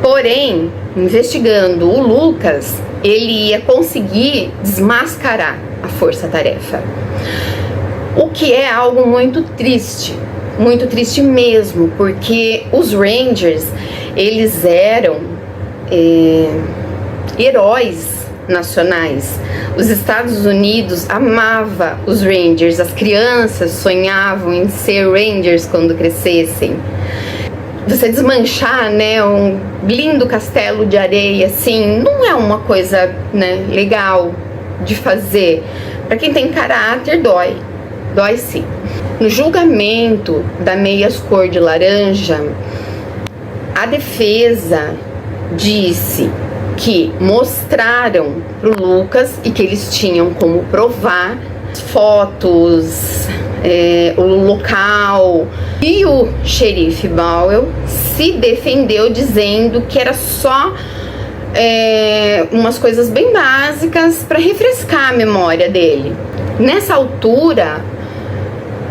Porém, investigando o Lucas, ele ia conseguir desmascarar a força-tarefa. O que é algo muito triste mesmo, porque os Rangers, eles eram heróis nacionais. Os Estados Unidos amava os Rangers, as crianças sonhavam em ser Rangers quando crescessem. Você desmanchar, né, um lindo castelo de areia, assim, não é uma coisa, né, legal de fazer. Para quem tem caráter, dói sim. No julgamento da Meias cor de laranja, a defesa disse que mostraram pro Lucas e que eles tinham como provar fotos, o local, e o xerife Bowell se defendeu dizendo que era só umas coisas bem básicas para refrescar a memória dele. Nessa altura,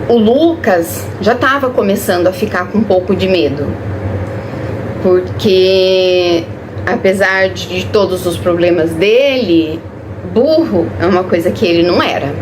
o Lucas já estava começando a ficar com um pouco de medo, porque apesar de todos os problemas dele, burro é uma coisa que ele não era.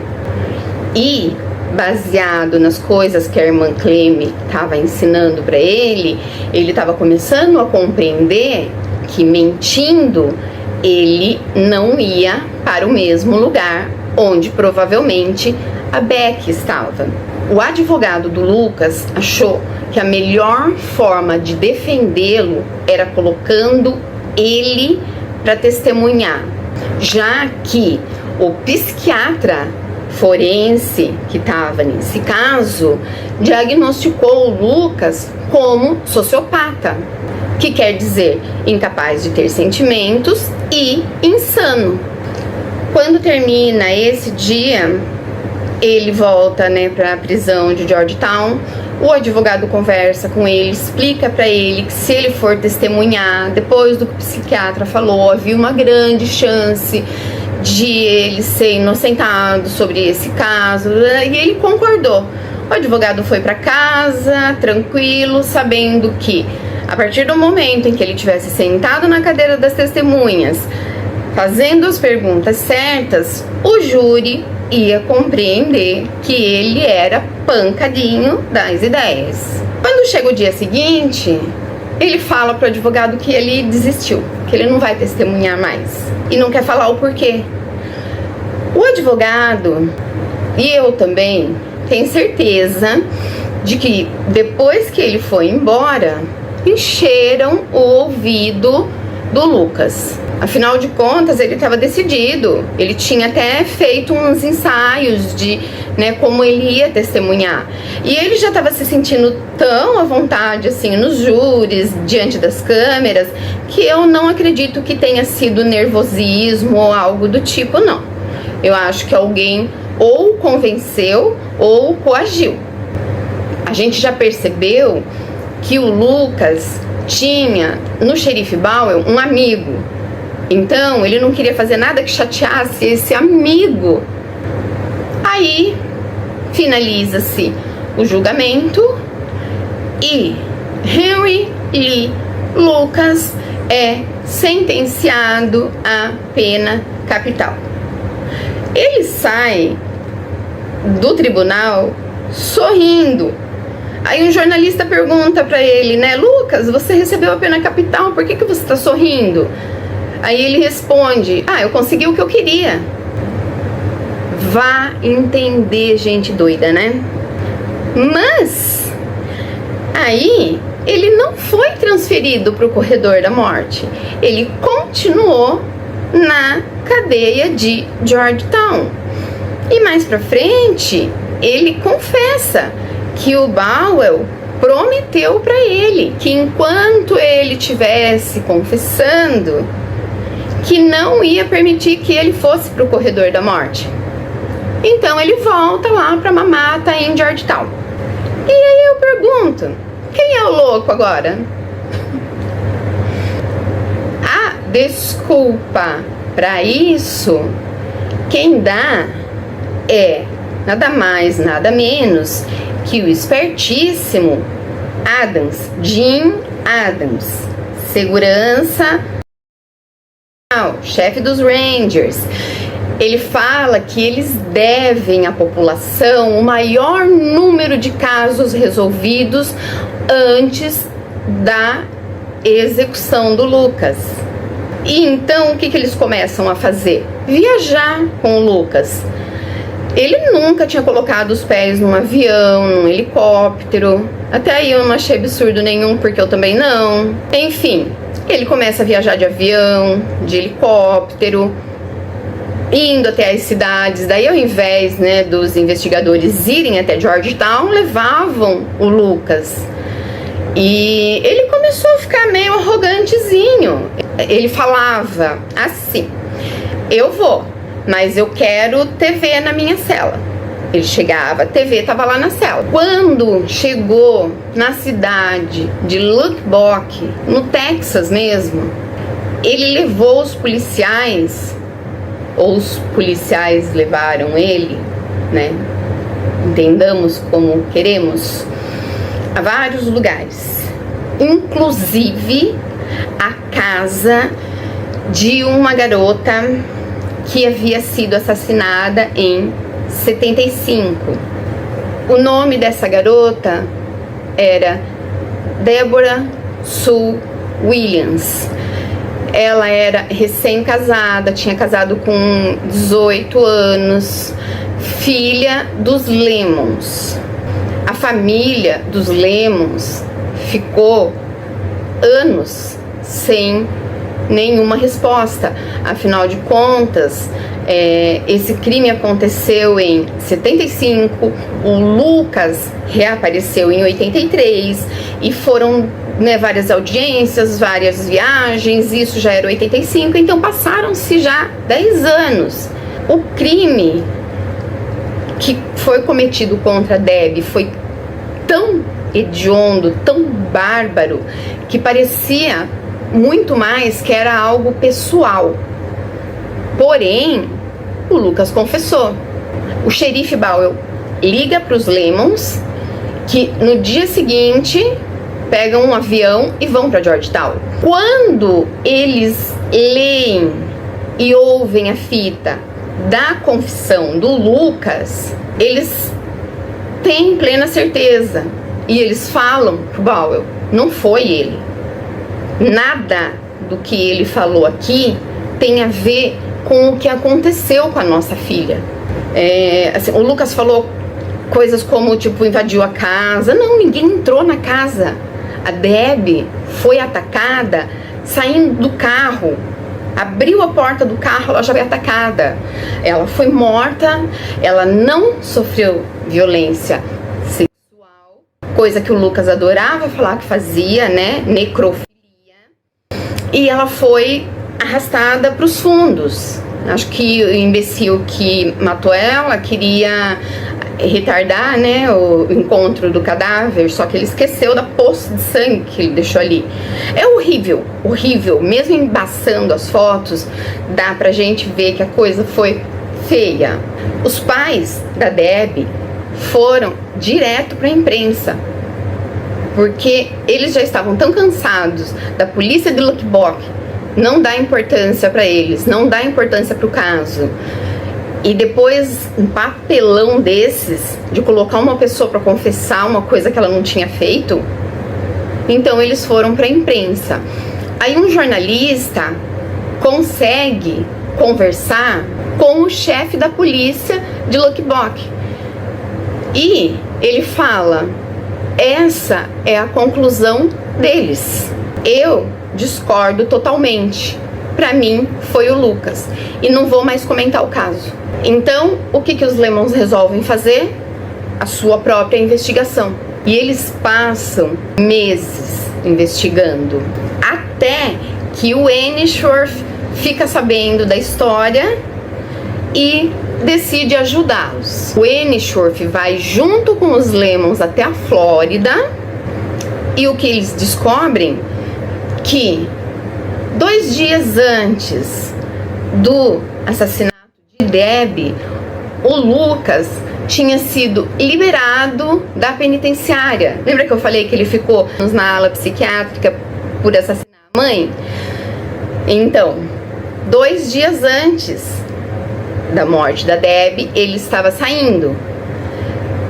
E baseado nas coisas que a irmã Clem estava ensinando para ele estava começando a compreender que mentindo ele não ia para o mesmo lugar onde provavelmente a Beck estava. O advogado do Lucas achou que a melhor forma de defendê-lo era colocando ele para testemunhar, já que o psiquiatra forense que estava nesse caso diagnosticou o Lucas como sociopata, que quer dizer incapaz de ter sentimentos e insano. Quando termina esse dia, ele volta, né, para a prisão de Georgetown. O advogado conversa com ele, explica para ele que se ele for testemunhar, depois do que o psiquiatra falou, havia uma grande chance de ele ser inocentado sobre esse caso, e ele concordou. O advogado foi para casa, tranquilo, sabendo que a partir do momento em que ele tivesse sentado na cadeira das testemunhas, fazendo as perguntas certas, o júri ia compreender que ele era pancadinho das ideias. Quando chega o dia seguinte, ele fala pro advogado que ele desistiu, que ele não vai testemunhar mais e não quer falar o porquê. O advogado e eu também tenho certeza de que depois que ele foi embora, encheram o ouvido do Lucas. Afinal de contas, ele estava decidido. Ele tinha até feito uns ensaios de, né, como ele ia testemunhar. E ele já estava se sentindo tão à vontade, assim, nos júris, diante das câmeras, que eu não acredito que tenha sido nervosismo ou algo do tipo, não. Eu acho que alguém ou convenceu ou coagiu. A gente já percebeu que o Lucas tinha no xerife Bowell um amigo. Então, ele não queria fazer nada que chateasse esse amigo. Aí, finaliza-se o julgamento e Henry Lee Lucas é sentenciado à pena capital. Ele sai do tribunal sorrindo. Aí um jornalista pergunta para ele, né, Lucas, você recebeu a pena capital, por que você está sorrindo? Aí ele responde, eu consegui o que eu queria. Vá entender, gente doida, né? Mas aí ele não foi transferido para o corredor da morte. Ele continuou na cadeia de Georgetown. E mais pra frente, ele confessa que o Bowell prometeu para ele que enquanto ele estivesse confessando, que não ia permitir que ele fosse para o corredor da morte. Então ele volta lá para mamata em Georgetown. E aí eu pergunto, quem é o louco agora? A desculpa para isso, quem dá é nada mais, nada menos que o espertíssimo Adams, Jim Adams. segurança, chefe dos Rangers. Ele fala que eles devem à população o maior número de casos resolvidos antes da execução do Lucas. E então o que eles começam a fazer? Viajar com o Lucas. Ele nunca tinha colocado os pés num avião, num helicóptero. Até aí eu não achei absurdo nenhum, porque eu também não. Enfim, ele começa a viajar de avião, de helicóptero, indo até as cidades. Daí, ao invés, né, dos investigadores irem até Georgetown, levavam o Lucas. E ele começou a ficar meio arrogantezinho. Ele falava assim: eu vou, mas eu quero TV na minha cela. Ele chegava, a TV estava lá na cela. Quando chegou na cidade de Lubbock, no Texas mesmo, ele levou os policiais, ou os policiais levaram ele, né? Entendamos como queremos, a vários lugares, inclusive a casa de uma garota que havia sido assassinada em 75. O nome dessa garota era Deborah Sue Williams. Ela era recém-casada, tinha casado com 18 anos, filha dos Lemons. A família dos Lemons ficou anos sem nenhuma resposta. Afinal de contas, esse crime aconteceu em 75, o Lucas reapareceu em 83 e foram, né, várias audiências, várias viagens. Isso já era 85, então passaram-se já 10 anos. O crime que foi cometido contra Deb foi tão hediondo, tão bárbaro, que parecia muito mais que era algo pessoal. Porém, o Lucas confessou. O xerife Bowell liga para os Lemons, que no dia seguinte pegam um avião e vão para Georgetown. Quando eles leem e ouvem a fita da confissão do Lucas, eles têm plena certeza e eles falam pro Bowell: não foi ele. Nada do que ele falou aqui tem a ver com o que aconteceu com a nossa filha. Assim, o Lucas falou coisas como, tipo, invadiu a casa. Não, ninguém entrou na casa. A Deb foi atacada saindo do carro. Abriu a porta do carro, ela já foi atacada. Ela foi morta, ela não sofreu violência sexual, coisa que o Lucas adorava falar que fazia, né? Necrofilia. E ela foi arrastada para os fundos. Acho que o imbecil que matou ela queria retardar, né, o encontro do cadáver, só que ele esqueceu da poça de sangue que ele deixou ali. É horrível, horrível. Mesmo embaçando as fotos, dá pra gente ver que a coisa foi feia. Os pais da Deb foram direto pra imprensa, porque eles já estavam tão cansados da polícia de Lubbock não dá importância para eles, não dá importância para o caso. E depois, um papelão desses, de colocar uma pessoa para confessar uma coisa que ela não tinha feito, então eles foram para a imprensa. Aí um jornalista consegue conversar com o chefe da polícia de Lubbock. E ele fala: essa é a conclusão deles. Eu discordo totalmente. Para mim, foi o Lucas. E não vou mais comentar o caso. Então, o que os Lemons resolvem fazer? A sua própria investigação. E eles passam meses investigando, até que o Ainsworth fica sabendo da história e decide ajudá-los. O Ainsworth vai junto com os Lemons até a Flórida, e o que eles descobrem? Que 2 dias antes do assassinato de Deb, o Lucas tinha sido liberado da penitenciária. Lembra que eu falei que ele ficou na ala psiquiátrica por assassinato mãe. Então, 2 dias antes da morte da Deb, ele estava saindo.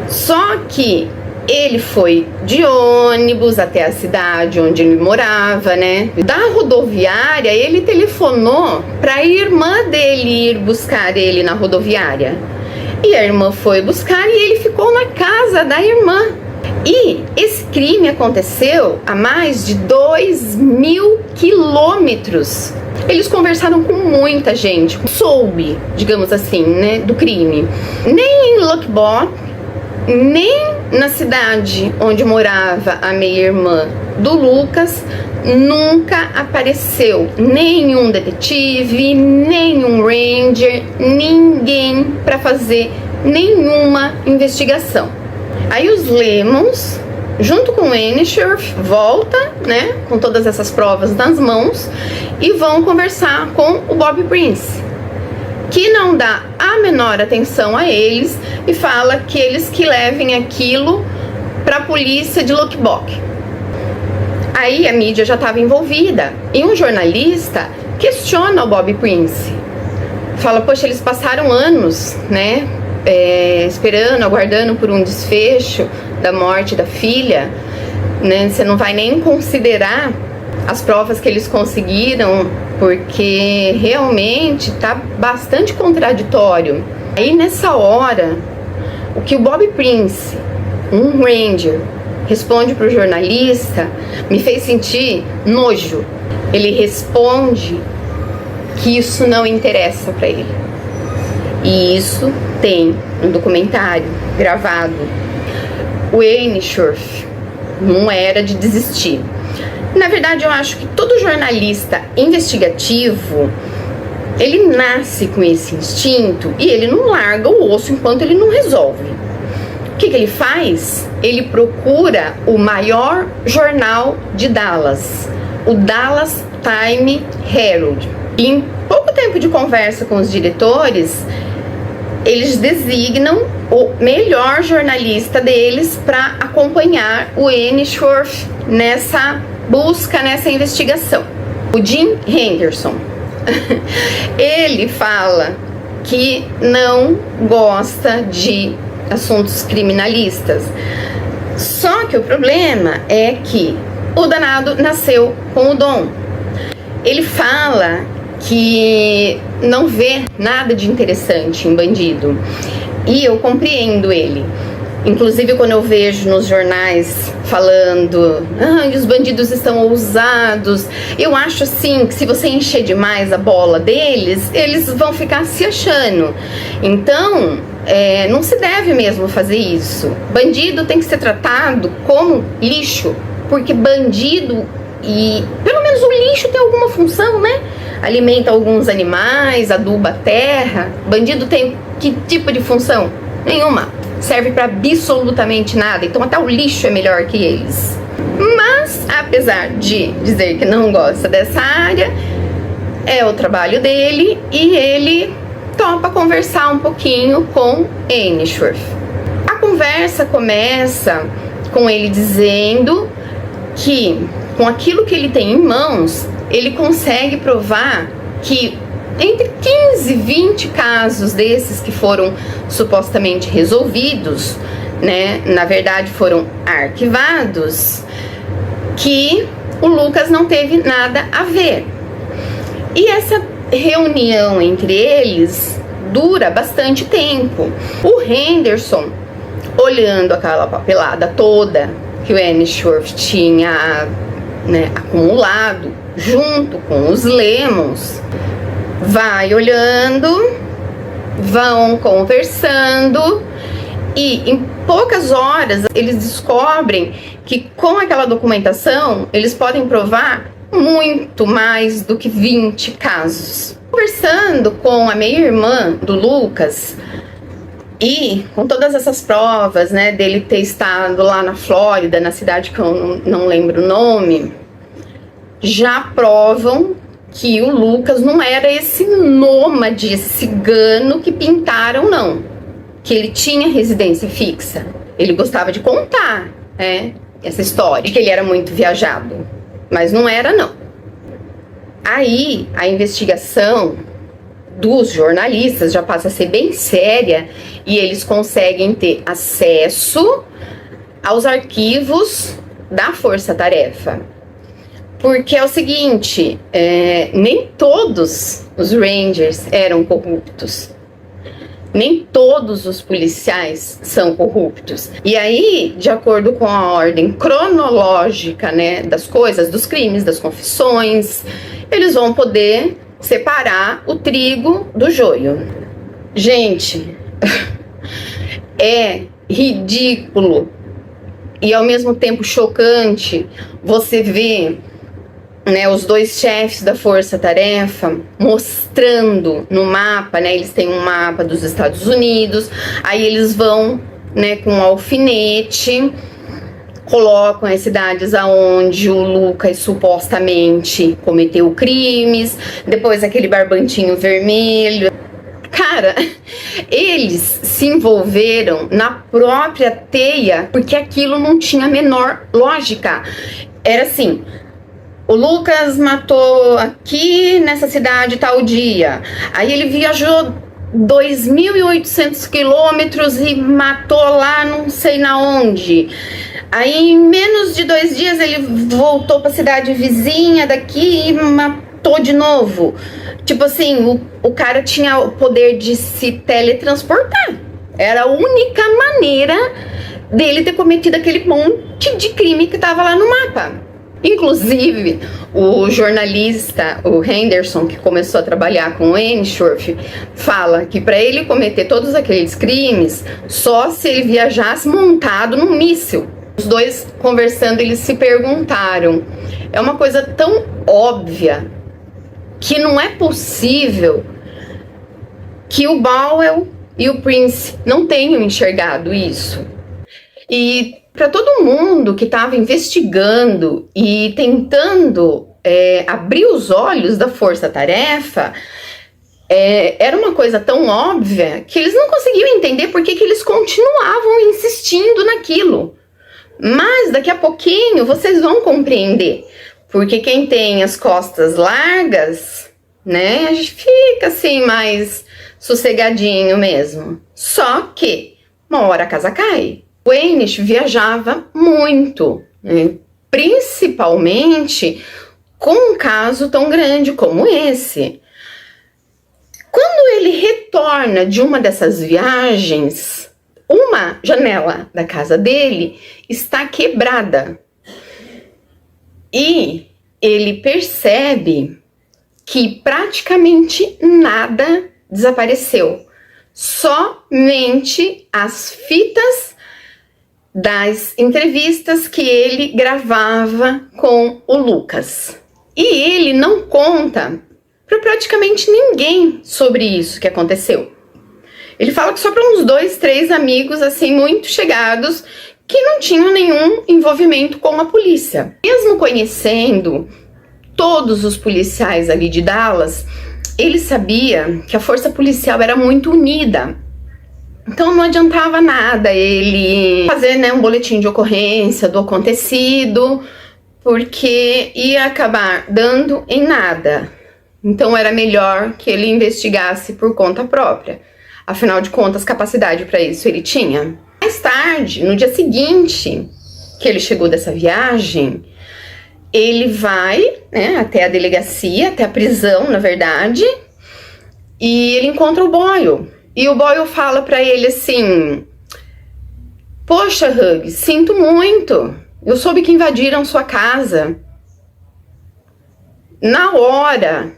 Só que ele foi de ônibus até a cidade onde ele morava, né? Da rodoviária, ele telefonou para a irmã dele ir buscar ele na rodoviária. E a irmã foi buscar e ele ficou na casa da irmã. E esse crime aconteceu a mais de 2.000 quilômetros. Eles conversaram com muita gente, soube, digamos assim, né, do crime. Nem em Lockbox, nem na cidade onde morava a meia-irmã do Lucas, nunca apareceu nenhum detetive, nenhum ranger, ninguém para fazer nenhuma investigação. Aí os Lemons, junto com o Ensworth, volta, né, com todas essas provas nas mãos e vão conversar com o Bob Prince, que não dá a menor atenção a eles e fala que eles que levem aquilo para a polícia de Lockbox. Aí a mídia já estava envolvida e um jornalista questiona o Bob Prince. Fala, poxa, eles passaram anos, né, esperando, aguardando por um desfecho da morte da filha, né? Você não vai nem considerar as provas que eles conseguiram, porque realmente tá bastante contraditório. Aí nessa hora, o que o Bob Prince, um ranger, responde pro jornalista me fez sentir nojo. Ele responde que isso não interessa para ele. E isso tem no documentário gravado. O Ensworth não era de desistir. Na verdade, eu acho que todo jornalista investigativo, ele nasce com esse instinto e ele não larga o osso enquanto ele não resolve. O que ele faz? Ele procura o maior jornal de Dallas, o Dallas Times Herald. E em pouco tempo de conversa com os diretores, eles designam o melhor jornalista deles para acompanhar o Ensworth nessa busca, nessa investigação. O Jim Henderson. Ele fala que não gosta de assuntos criminalistas. Só que o problema é que o danado nasceu com o dom. Ele fala que não vê nada de interessante em bandido. E eu compreendo ele. Inclusive quando eu vejo nos jornais falando os bandidos estão ousados, eu acho assim que se você encher demais a bola deles, eles vão ficar se achando. Então não se deve mesmo fazer isso. Bandido tem que ser tratado como lixo, porque bandido, e pelo menos o lixo tem alguma função, né? Alimenta alguns animais, aduba a terra. Bandido tem que tipo de função? Nenhuma. Serve para absolutamente nada. Então até o lixo é melhor que eles. Mas, apesar de dizer que não gosta dessa área, é o trabalho dele e ele topa conversar um pouquinho com Ensworth. A conversa começa com ele dizendo que com aquilo que ele tem em mãos, ele consegue provar que entre 15 e 20 casos desses que foram supostamente resolvidos, né, na verdade foram arquivados, que o Lucas não teve nada a ver. E essa reunião entre eles dura bastante tempo. O Henderson, olhando aquela papelada toda que o Ensworth tinha, né, acumulado junto com os Lemons, vai olhando, vão conversando e em poucas horas eles descobrem que com aquela documentação eles podem provar muito mais do que 20 casos. Conversando com a meia-irmã do Lucas e com todas essas provas, né, dele ter estado lá na Flórida, na cidade que eu não lembro o nome, já provam que o Lucas não era esse nômade, esse cigano que pintaram, não. Que ele tinha residência fixa. Ele gostava de contar, né, essa história, de que ele era muito viajado. Mas não era, não. Aí a investigação dos jornalistas já passa a ser bem séria e eles conseguem ter acesso aos arquivos da Força Tarefa. Porque é o seguinte, nem todos os Rangers eram corruptos. Nem todos os policiais são corruptos. E aí, de acordo com a ordem cronológica, né, das coisas, dos crimes, das confissões, eles vão poder separar o trigo do joio. Gente, é ridículo e ao mesmo tempo chocante você ver, né, os dois chefes da Força Tarefa mostrando no mapa, né, eles têm um mapa dos Estados Unidos, aí eles vão, né, com um alfinete, colocam as cidades aonde o Lucas supostamente cometeu crimes, depois aquele barbantinho vermelho. Cara, eles se envolveram na própria teia porque aquilo não tinha a menor lógica. Era assim: o Lucas matou aqui nessa cidade tal dia, aí ele viajou 2.800 quilômetros e matou lá não sei na onde. Aí em menos de 2 dias ele voltou para a cidade vizinha daqui e matou de novo. Tipo assim, o cara tinha o poder de se teletransportar. Era a única maneira dele ter cometido aquele monte de crime que tava lá no mapa. Inclusive, o jornalista, o Henderson, que começou a trabalhar com o Ainsworth, fala que para ele cometer todos aqueles crimes, só se ele viajasse montado num míssil. Os dois conversando, eles se perguntaram, é uma coisa tão óbvia que não é possível que o Bowell e o Prince não tenham enxergado isso. E para todo mundo que estava investigando e tentando abrir os olhos da Força Tarefa, era uma coisa tão óbvia que eles não conseguiam entender por que eles continuavam insistindo naquilo. Mas daqui a pouquinho vocês vão compreender, porque quem tem as costas largas, né, a gente fica assim mais sossegadinho mesmo. Só que uma hora a casa cai. O Enish viajava muito, né, principalmente com um caso tão grande como esse. Quando ele retorna de uma dessas viagens, uma janela da casa dele está quebrada. E ele percebe que praticamente nada desapareceu. Somente as fitas das entrevistas que ele gravava com o Lucas. E ele não conta para praticamente ninguém sobre isso que aconteceu. Ele fala que só para uns 2, 3 amigos assim muito chegados que não tinham nenhum envolvimento com a polícia. Mesmo conhecendo todos os policiais ali de Dallas, ele sabia que a força policial era muito unida. Então não adiantava nada ele fazer, né, um boletim de ocorrência do acontecido, porque ia acabar dando em nada. Então era melhor que ele investigasse por conta própria. Afinal de contas, capacidade para isso ele tinha. Mais tarde, no dia seguinte que ele chegou dessa viagem, ele vai, né, até a delegacia, até a prisão, na verdade, e ele encontra o Boyle. E o Boyle fala para ele assim: poxa, Hugh, sinto muito. Eu soube que invadiram sua casa. Na hora,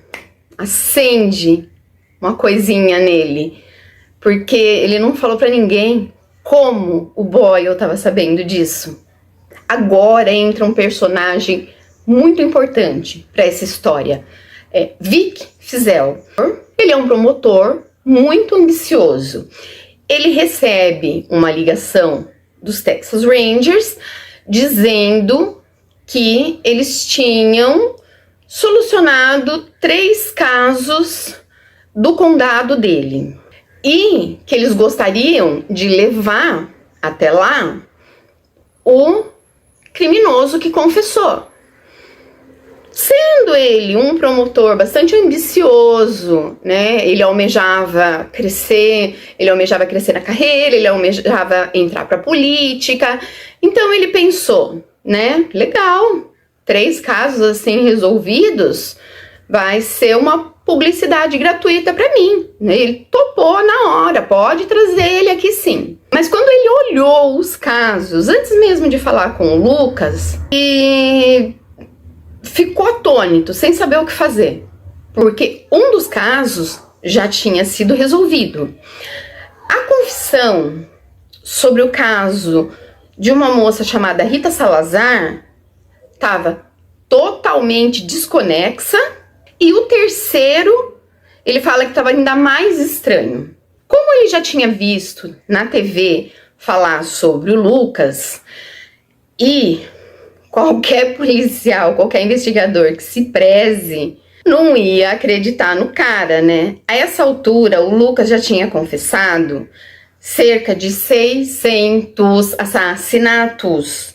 acende uma coisinha nele, porque ele não falou para ninguém como o Boyle estava sabendo disso. Agora entra um personagem muito importante para essa história. Vic Feazell. Ele é um promotor muito ambicioso. Ele recebe uma ligação dos Texas Rangers dizendo que eles tinham solucionado 3 casos do condado dele e que eles gostariam de levar até lá o criminoso que confessou. Sendo ele um promotor bastante ambicioso, né? Ele almejava crescer na carreira, ele almejava entrar para a política. Então ele pensou, né? Legal, 3 casos assim resolvidos, vai ser uma publicidade gratuita para mim. Ele topou na hora, pode trazer ele aqui sim. Mas quando ele olhou os casos, antes mesmo de falar com o Lucas, e ficou atônito, sem saber o que fazer, porque um dos casos já tinha sido resolvido. A confissão sobre o caso de uma moça chamada Rita Salazar estava totalmente desconexa, e o terceiro, ele fala que estava ainda mais estranho. Como ele já tinha visto na TV falar sobre o Lucas, e qualquer policial, qualquer investigador que se preze, não ia acreditar no cara, né? A essa altura, o Lucas já tinha confessado cerca de 600 assassinatos.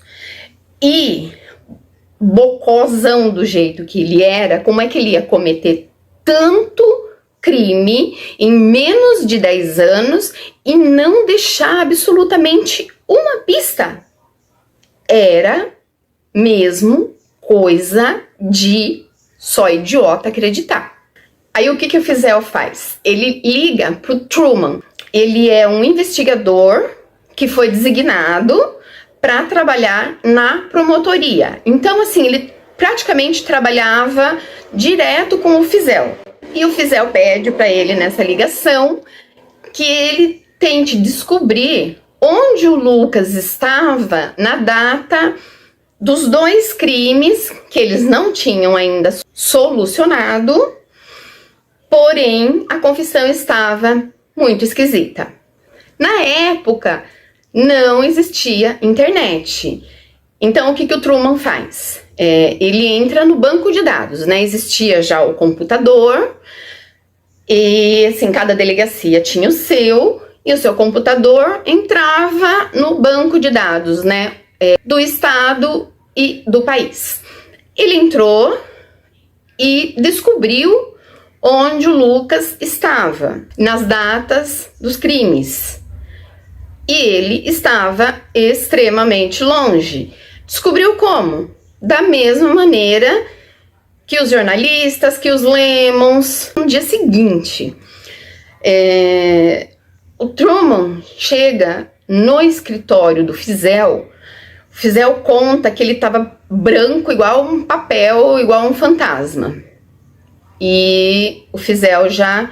E, bocozão do jeito que ele era, como é que ele ia cometer tanto crime em menos de 10 anos e não deixar absolutamente uma pista? Era mesmo coisa de só idiota acreditar. Aí o que o Fizel faz? Ele liga pro Truman. Ele é um investigador que foi designado para trabalhar na promotoria. Então, assim, ele praticamente trabalhava direto com o Fizel. E o Fizel pede para ele nessa ligação que ele tente descobrir onde o Lucas estava na data dos 2 crimes que eles não tinham ainda solucionado, porém a confissão estava muito esquisita. Na época não existia internet, então o que o Truman faz? Ele entra no banco de dados, né? Existia já o computador e assim, cada delegacia tinha o seu, e o seu computador entrava no banco de dados, né? Do estado e do país. Ele entrou e descobriu onde o Lucas estava nas datas dos crimes. E ele estava extremamente longe. Descobriu como? Da mesma maneira que os jornalistas, que os Lemons. No dia seguinte, o Truman chega no escritório do Fizel. O Fizel conta que ele estava branco igual um papel, igual um fantasma. E o Fizel já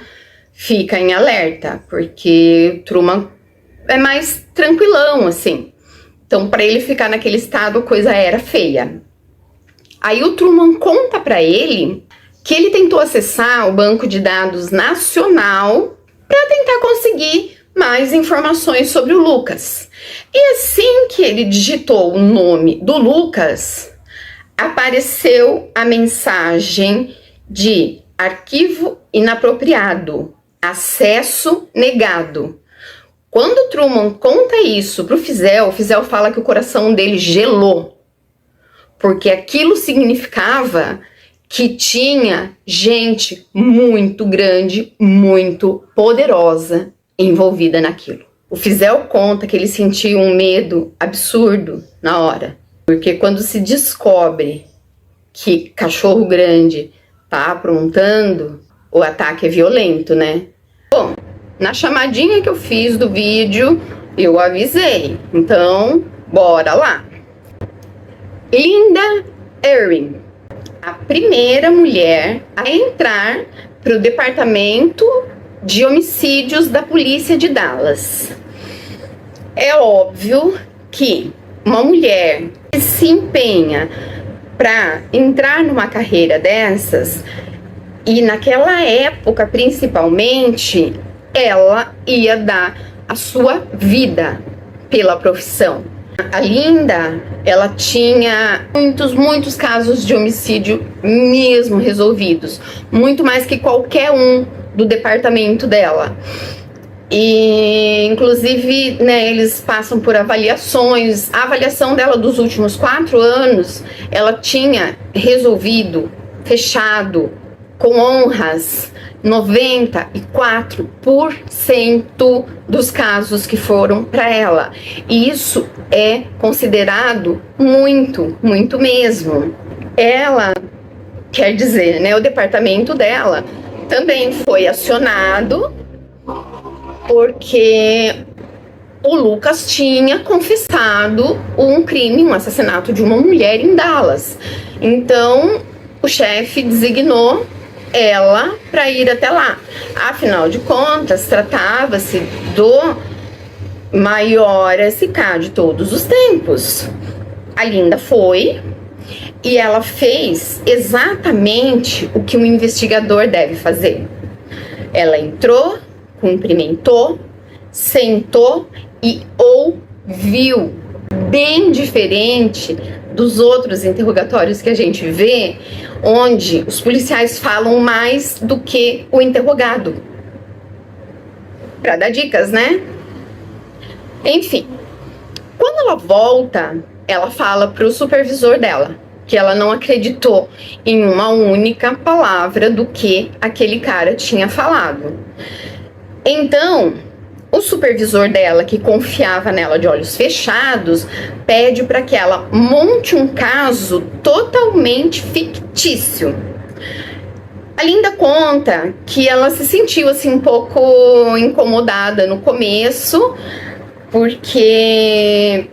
fica em alerta, porque o Truman é mais tranquilão, assim. Então, para ele ficar naquele estado, a coisa era feia. Aí o Truman conta para ele que ele tentou acessar o banco de dados nacional para tentar conseguir mais informações sobre o Lucas. E assim que ele digitou o nome do Lucas, apareceu a mensagem de arquivo inapropriado, acesso negado. Quando o Truman conta isso pro Fizel, o Fizel fala que o coração dele gelou, porque aquilo significava que tinha gente muito grande, muito poderosa envolvida naquilo. O Fizel conta que ele sentiu um medo absurdo na hora, porque quando se descobre que cachorro grande tá aprontando, o ataque é violento, né? Bom, na chamadinha que eu fiz do vídeo, eu avisei. Então, bora lá. Linda Erin, a primeira mulher a entrar para o departamento de homicídios da polícia de Dallas. É óbvio que uma mulher que se empenha para entrar numa carreira dessas, e naquela época principalmente, ela ia dar a sua vida pela profissão. A Linda, ela tinha muitos casos de homicídio mesmo resolvidos, muito mais que qualquer um do departamento dela. E inclusive, né, eles passam por avaliações. A avaliação dela dos últimos 4 anos, ela tinha resolvido, fechado com honras 94% dos casos que foram para ela. E isso é considerado muito, muito mesmo. Ela, quer dizer, né, o departamento dela também foi acionado porque o Lucas tinha confessado um crime, um assassinato de uma mulher em Dallas. Então, o chefe designou ela para ir até lá. Afinal de contas, tratava-se do maior SK de todos os tempos. A Linda foi e ela fez exatamente o que um investigador deve fazer. Ela entrou, cumprimentou, sentou e ouviu. Bem diferente dos outros interrogatórios que a gente vê, onde os policiais falam mais do que o interrogado. Para dar dicas, né? Enfim, quando ela volta, ela fala para o supervisor dela que ela não acreditou em uma única palavra do que aquele cara tinha falado. Então, o supervisor dela, que confiava nela de olhos fechados, pede para que ela monte um caso totalmente fictício. A Linda conta que ela se sentiu assim um pouco incomodada no começo, porque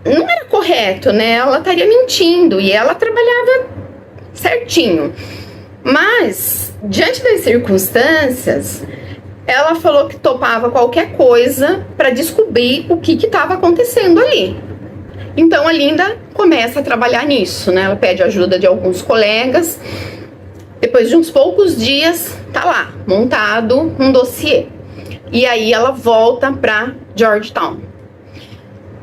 não era correto, né? Ela estaria mentindo e ela trabalhava certinho. Mas, diante das circunstâncias, ela falou que topava qualquer coisa para descobrir o que estava acontecendo ali. Então a Linda começa a trabalhar nisso, né? Ela pede ajuda de alguns colegas. Depois de uns poucos dias, tá lá, montado um dossiê. E aí ela volta para Georgetown.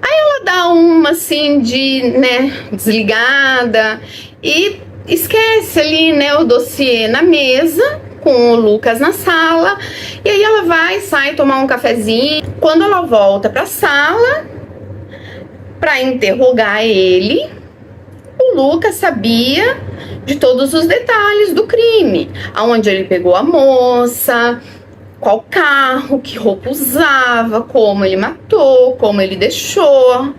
Aí ela dá uma assim de, né, desligada e esquece ali, né, o dossiê na mesa, com o Lucas na sala, e aí ela vai, sai tomar um cafezinho. Quando ela volta pra sala para interrogar ele, o Lucas sabia de todos os detalhes do crime, aonde ele pegou a moça, qual carro, que roupa usava, como ele matou, como ele deixou.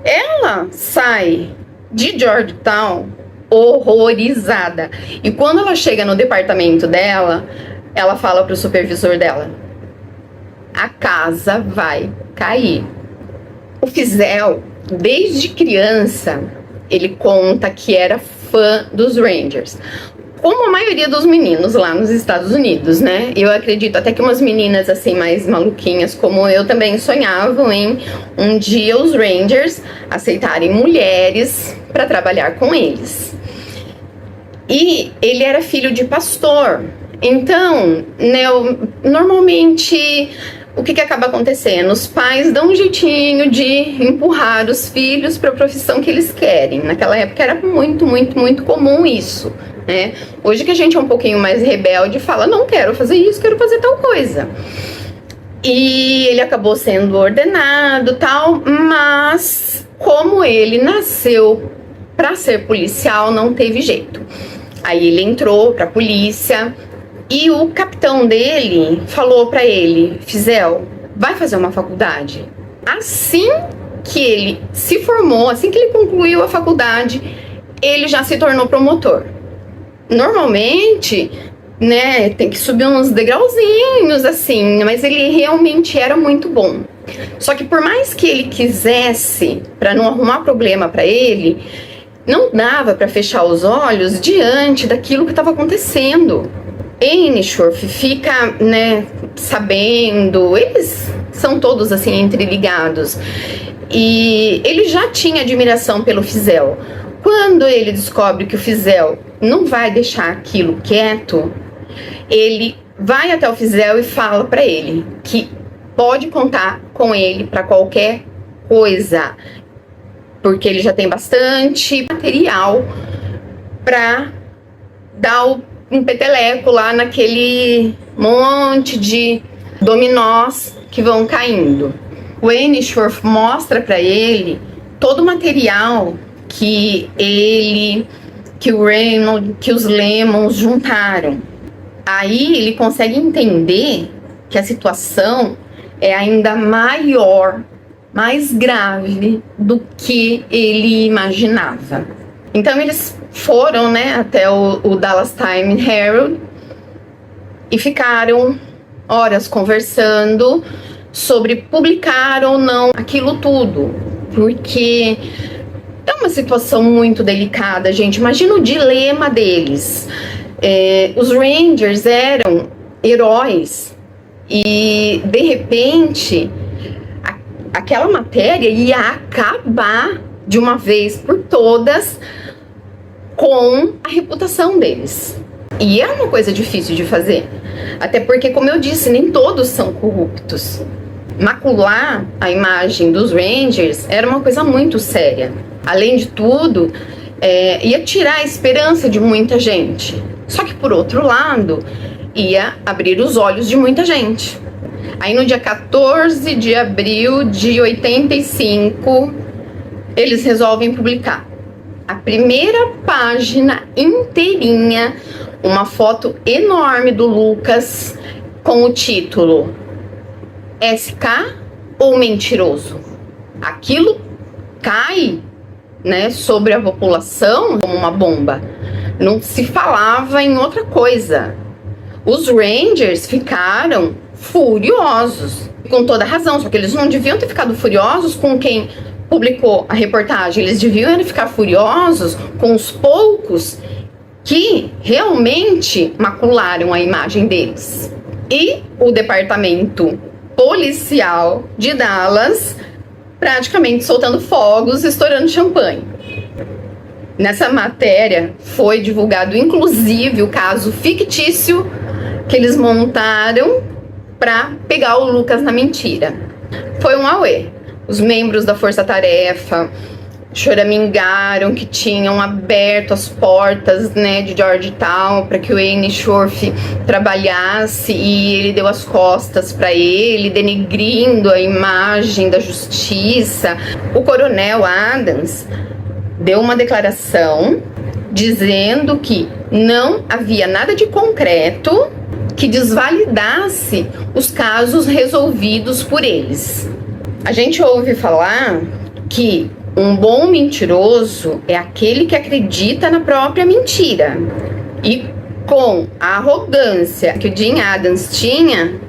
Ela sai de Georgetown horrorizada. E quando ela chega no departamento dela, ela fala pro supervisor dela: a casa vai cair. O Fizel, desde criança, ele conta que era fã dos Rangers, como a maioria dos meninos lá nos Estados Unidos, né? Eu acredito até que umas meninas assim mais maluquinhas como eu também sonhavam em um dia os Rangers aceitarem mulheres para trabalhar com eles. E ele era filho de pastor. Então, né, normalmente o que acaba acontecendo? Os pais dão um jeitinho de empurrar os filhos para a profissão que eles querem. Naquela época era muito, muito, muito comum isso, né? Hoje que a gente é um pouquinho mais rebelde, fala, não quero fazer isso, quero fazer tal coisa. E ele acabou sendo ordenado, tal, mas como ele nasceu para ser policial, não teve jeito. Aí ele entrou para a polícia e o capitão dele falou para ele: Fizel, vai fazer uma faculdade. Assim que ele se formou, assim que ele concluiu a faculdade, ele já se tornou promotor. Normalmente, né, tem que subir uns degrauzinhos assim, mas ele realmente era muito bom. Só que por mais que ele quisesse, para não arrumar problema para ele, não dava para fechar os olhos diante daquilo que estava acontecendo. Ainsworth fica, né, sabendo, eles são todos assim interligados, e ele já tinha admiração pelo Fizel. Quando ele descobre que o Fizel não vai deixar aquilo quieto, ele vai até o Fizel e fala para ele que pode contar com ele para qualquer coisa, porque ele já tem bastante material para dar um peteleco lá naquele monte de dominós que vão caindo. O Annie Schorf mostra para ele todo o material que ele, que o Reynolds, que os Lemons juntaram. Aí ele consegue entender que a situação é ainda maior, mais grave do que ele imaginava. Então eles foram, né, até o Dallas Times Herald e ficaram horas conversando sobre publicar ou não aquilo tudo, porque é uma situação muito delicada, gente. Imagina o dilema deles. Os Rangers eram heróis e, de repente, aquela matéria ia acabar de uma vez por todas com a reputação deles. E é uma coisa difícil de fazer, até porque, como eu disse, nem todos são corruptos. Macular a imagem dos Rangers era uma coisa muito séria. Além de tudo, ia tirar a esperança de muita gente. Só que, por outro lado, ia abrir os olhos de muita gente. Aí, no dia 14 de abril de 85, eles resolvem publicar a primeira página inteirinha, uma foto enorme do Lucas com o título SK ou mentiroso? Aquilo cai, né, sobre a população como uma bomba. Não se falava em outra coisa. Os Rangers ficaram furiosos, com toda razão, só que eles não deviam ter ficado furiosos com quem publicou a reportagem. Eles deviam ficar furiosos com os poucos que realmente macularam a imagem deles. E o departamento policial de Dallas praticamente soltando fogos, estourando champanhe. Nessa matéria foi divulgado inclusive o caso fictício que eles montaram para pegar o Lucas na mentira. Foi um auê. Os membros da Força Tarefa choramingaram que tinham aberto as portas, né, de Georgetown para que o Annie Schorf trabalhasse, e ele deu as costas para ele, denegrindo a imagem da justiça. O coronel Adams deu uma declaração dizendo que não havia nada de concreto que desvalidasse os casos resolvidos por eles. A gente ouve falar que um bom mentiroso é aquele que acredita na própria mentira. E com a arrogância que o Jim Adams tinha,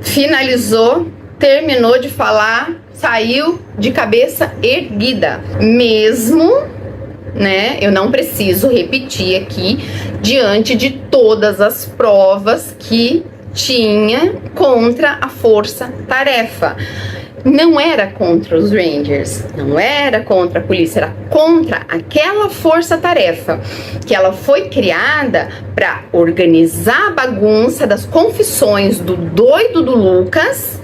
finalizou, terminou de falar, saiu de cabeça erguida. Mesmo, né, eu não preciso repetir aqui, diante de todas as provas que tinha contra a Força Tarefa. Não era contra os Rangers, não era contra a polícia, era contra aquela força-tarefa, que ela foi criada para organizar a bagunça das confissões do doido do Lucas,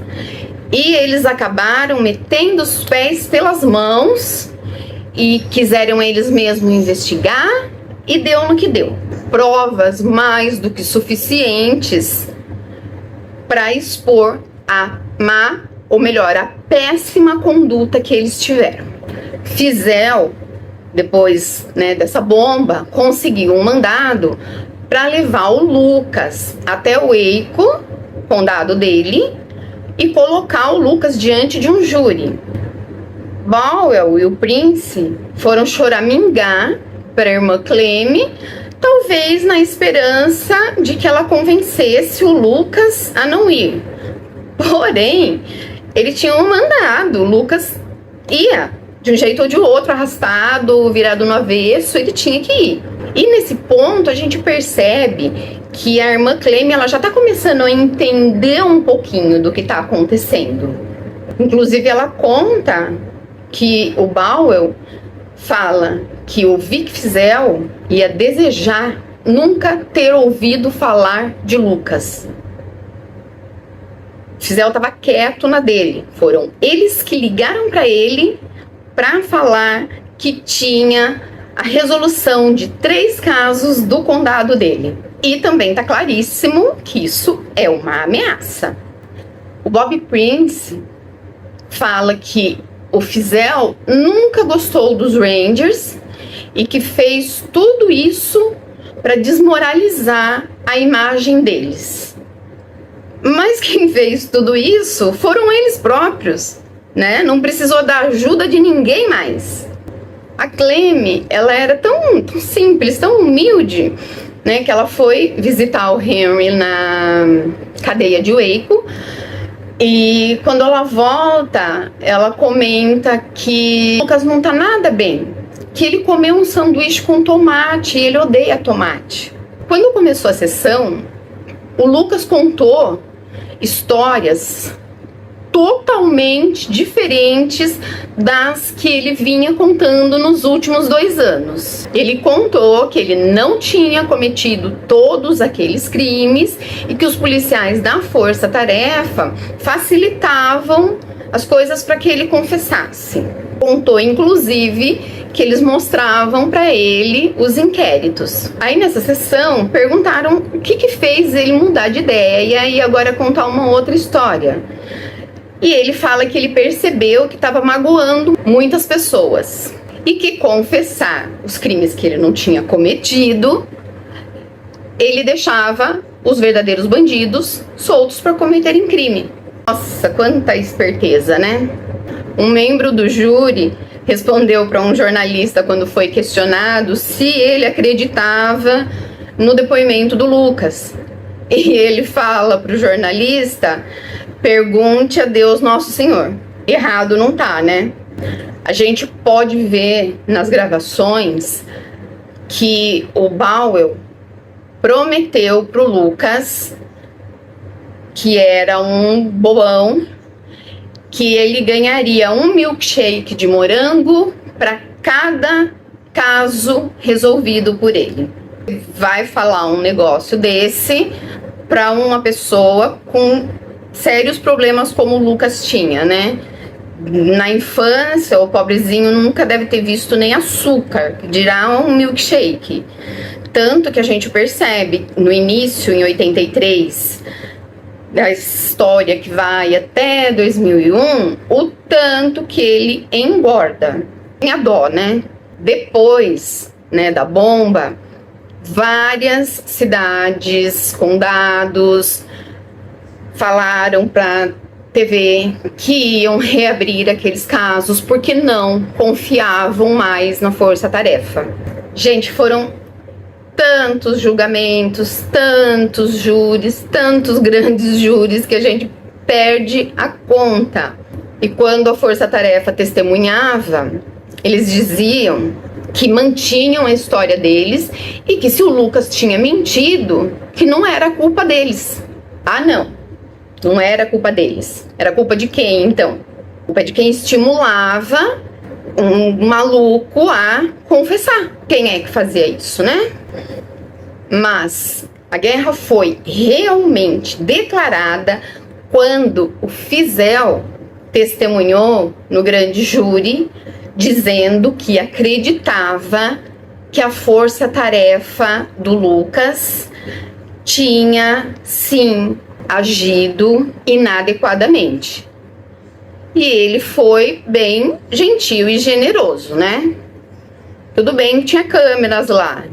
e eles acabaram metendo os pés pelas mãos e quiseram eles mesmos investigar, e deu no que deu. Provas mais do que suficientes para expor a má, ou melhor, a péssima conduta que eles tiveram. Fizel, depois, né, dessa bomba, conseguiu um mandado para levar o Lucas até o Waco, condado dele, e colocar o Lucas diante de um júri. Bowell e o Prince foram choramingar para a irmã Clem, talvez na esperança de que ela convencesse o Lucas a não ir. Porém, ele tinha um mandado, o Lucas ia, de um jeito ou de outro, arrastado, virado no avesso, ele tinha que ir. E nesse ponto a gente percebe que a irmã Clem, ela já está começando a entender um pouquinho do que está acontecendo. Inclusive ela conta que o Bowell fala que o Vic Fizel ia desejar nunca ter ouvido falar de Lucas. Fizel estava quieto na dele. Foram eles que ligaram para ele para falar que tinha a resolução de 3 casos do condado dele. E também tá claríssimo que isso é uma ameaça. O Bob Prince fala que o Fizel nunca gostou dos Rangers e que fez tudo isso para desmoralizar a imagem deles. Mas quem fez tudo isso foram eles próprios, né? Não precisou da ajuda de ninguém mais. A Clem, ela era tão simples, tão humilde, né, que ela foi visitar o Henry na cadeia de Waco. E quando ela volta, ela comenta que o Lucas não tá nada bem, que ele comeu um sanduíche com tomate e ele odeia tomate. Quando começou a sessão, o Lucas contou histórias totalmente diferentes das que ele vinha contando nos últimos 2 anos. Ele contou que ele não tinha cometido todos aqueles crimes e que os policiais da Força Tarefa facilitavam as coisas para que ele confessasse. Contou, inclusive, que eles mostravam para ele os inquéritos. Aí nessa sessão perguntaram o que fez ele mudar de ideia e agora contar uma outra história. E ele fala que ele percebeu que estava magoando muitas pessoas e que confessar os crimes que ele não tinha cometido, ele deixava os verdadeiros bandidos soltos para cometerem crime. Nossa, quanta esperteza, né? Um membro do júri respondeu para um jornalista quando foi questionado se ele acreditava no depoimento do Lucas. E ele fala para o jornalista: pergunte a Deus Nosso Senhor. Errado não tá, né? A gente pode ver nas gravações que o Bauer prometeu pro Lucas, que era um bobão, que ele ganharia um milkshake de morango para cada caso resolvido por ele. Vai falar um negócio desse para uma pessoa com sérios problemas como o Lucas tinha, né? Na infância, o pobrezinho nunca deve ter visto nem açúcar, dirá um milkshake. Tanto que a gente percebe no início, em 83, da história que vai até 2001, o tanto que ele engorda. Tinha dó, né? Depois, né, da bomba, várias cidades, condados, falaram para TV que iam reabrir aqueles casos porque não confiavam mais na Força Tarefa. Gente, foram tantos julgamentos, tantos júris, tantos grandes júris que a gente perde a conta. E quando a Força Tarefa testemunhava, eles diziam que mantinham a história deles e que se o Lucas tinha mentido, que não era culpa deles. Ah, não era culpa deles. Era culpa de quem, então? Culpa de quem estimulava um maluco a confessar. Quem é que fazia isso, né? Mas a guerra foi realmente declarada quando o Fizel testemunhou no grande júri, dizendo que acreditava que a força-tarefa do Lucas tinha, sim, agido inadequadamente. E ele foi bem gentil e generoso, né? Tudo bem que tinha câmeras lá.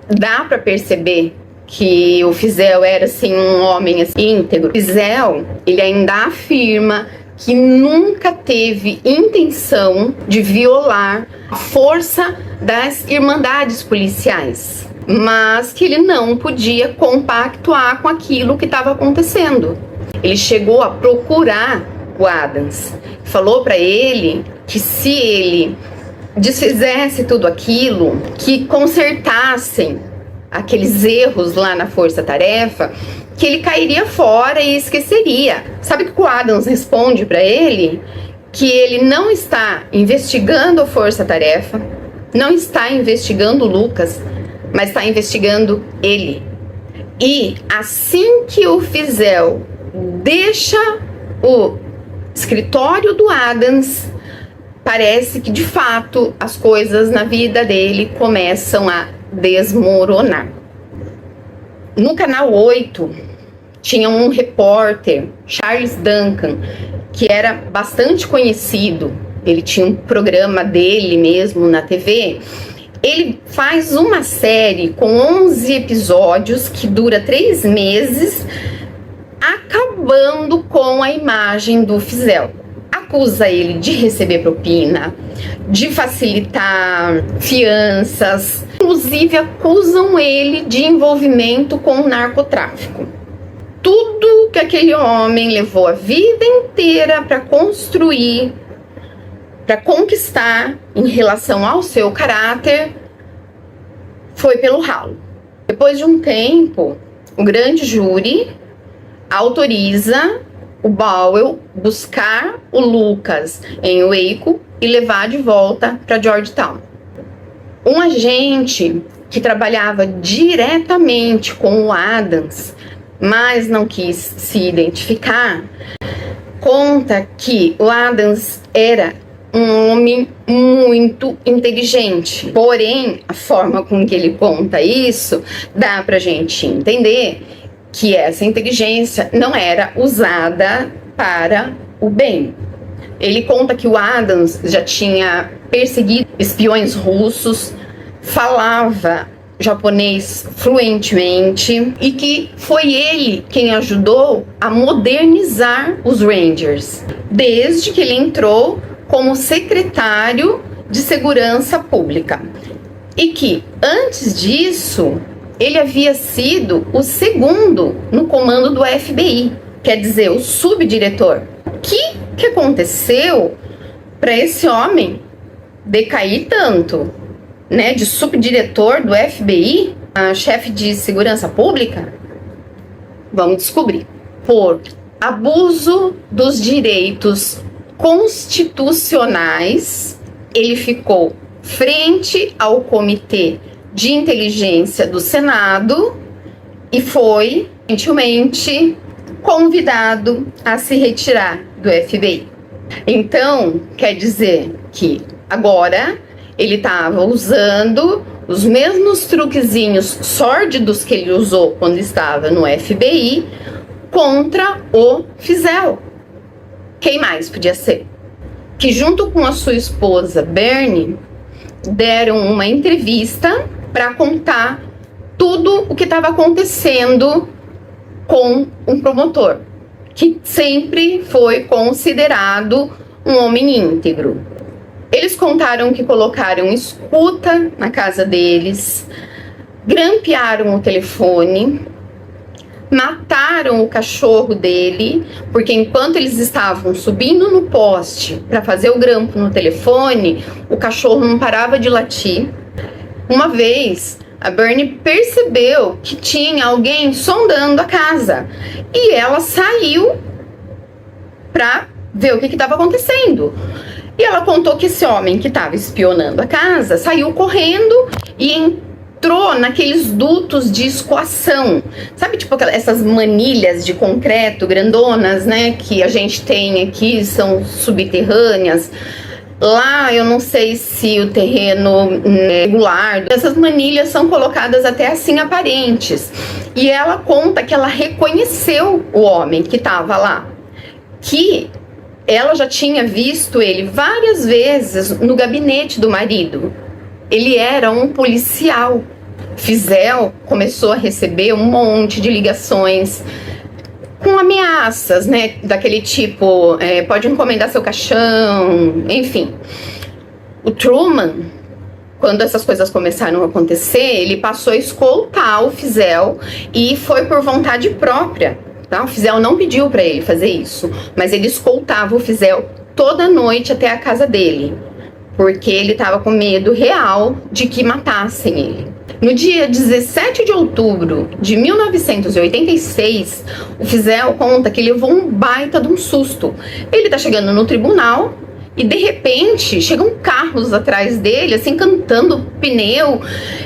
Dá pra perceber que o Fizel era, assim, um homem assim, íntegro. O Fizel, ele ainda afirma que nunca teve intenção de violar a força das irmandades policiais, mas que ele não podia compactuar com aquilo que estava acontecendo. Ele chegou a procurar o Adams, falou para ele que se ele desfizesse tudo aquilo, que consertassem aqueles erros lá na força-tarefa, que ele cairia fora e esqueceria. Sabe o que o Adams responde para ele? Que ele não está investigando a força-tarefa, não está investigando o Lucas, mas está investigando ele. E assim que o Fizel deixa o escritório do Adams, parece que de fato as coisas na vida dele começam a desmoronar. No canal 8 tinha um repórter, Charles Duncan, que era bastante conhecido. Ele tinha um programa dele mesmo na TV. Ele faz uma série com 11 episódios que dura 3 meses, acabando com a imagem do Fizel. Acusa ele de receber propina, de facilitar fianças, inclusive acusam ele de envolvimento com o narcotráfico. Tudo que aquele homem levou a vida inteira para construir, para conquistar em relação ao seu caráter, foi pelo ralo. Depois de um tempo, o grande júri autoriza o Bowell buscar o Lucas em Waco e levar de volta para Georgetown. Um agente que trabalhava diretamente com o Adams, mas não quis se identificar, conta que o Adams era um homem muito inteligente. Porém, a forma com que ele conta isso, dá pra gente entender que essa inteligência não era usada para o bem. Ele conta que o Adams já tinha perseguido espiões russos, falava japonês fluentemente e que foi ele quem ajudou a modernizar os Rangers, desde que ele entrou como secretário de Segurança Pública. E que, antes disso, ele havia sido o segundo no comando do FBI, quer dizer, o subdiretor. O que aconteceu para esse homem decair tanto, né, de subdiretor do FBI a chefe de segurança pública? Vamos descobrir. Por abuso dos direitos constitucionais, ele ficou frente ao Comitê de Inteligência do Senado e foi, gentilmente, convidado a se retirar do FBI. Então, quer dizer que agora ele estava usando os mesmos truquezinhos sórdidos que ele usou quando estava no FBI contra o Fizel. Quem mais podia ser? Que junto com a sua esposa Bernie deram uma entrevista para contar tudo o que estava acontecendo com um promotor, que sempre foi considerado um homem íntegro. Eles contaram que colocaram escuta na casa deles, grampearam o telefone, mataram o cachorro dele, porque enquanto eles estavam subindo no poste para fazer o grampo no telefone, o cachorro não parava de latir. Uma vez, a Bernie percebeu que tinha alguém sondando a casa e ela saiu para ver o que estava acontecendo. E ela contou que esse homem que estava espionando a casa saiu correndo e entrou naqueles dutos de escoação. Sabe, tipo essas manilhas de concreto grandonas, né, que a gente tem aqui, são subterrâneas. Lá eu não sei se o terreno é regular. Essas manilhas são colocadas até assim aparentes. E ela conta que ela reconheceu o homem que estava lá, que ela já tinha visto ele várias vezes no gabinete do marido. Ele era um policial. Fizel começou a receber um monte de ligações com ameaças, né, daquele tipo, pode encomendar seu caixão, enfim. O Truman, quando essas coisas começaram a acontecer, ele passou a escoltar o Fizel e foi por vontade própria, tá? O Fizel não pediu para ele fazer isso, mas ele escoltava o Fizel toda noite até a casa dele, porque ele estava com medo real de que matassem ele. No dia 17 de outubro de 1986, o Fizel conta que levou um baita de um susto. Ele tá chegando no tribunal e de repente chegam carros atrás dele, assim, cantando pneu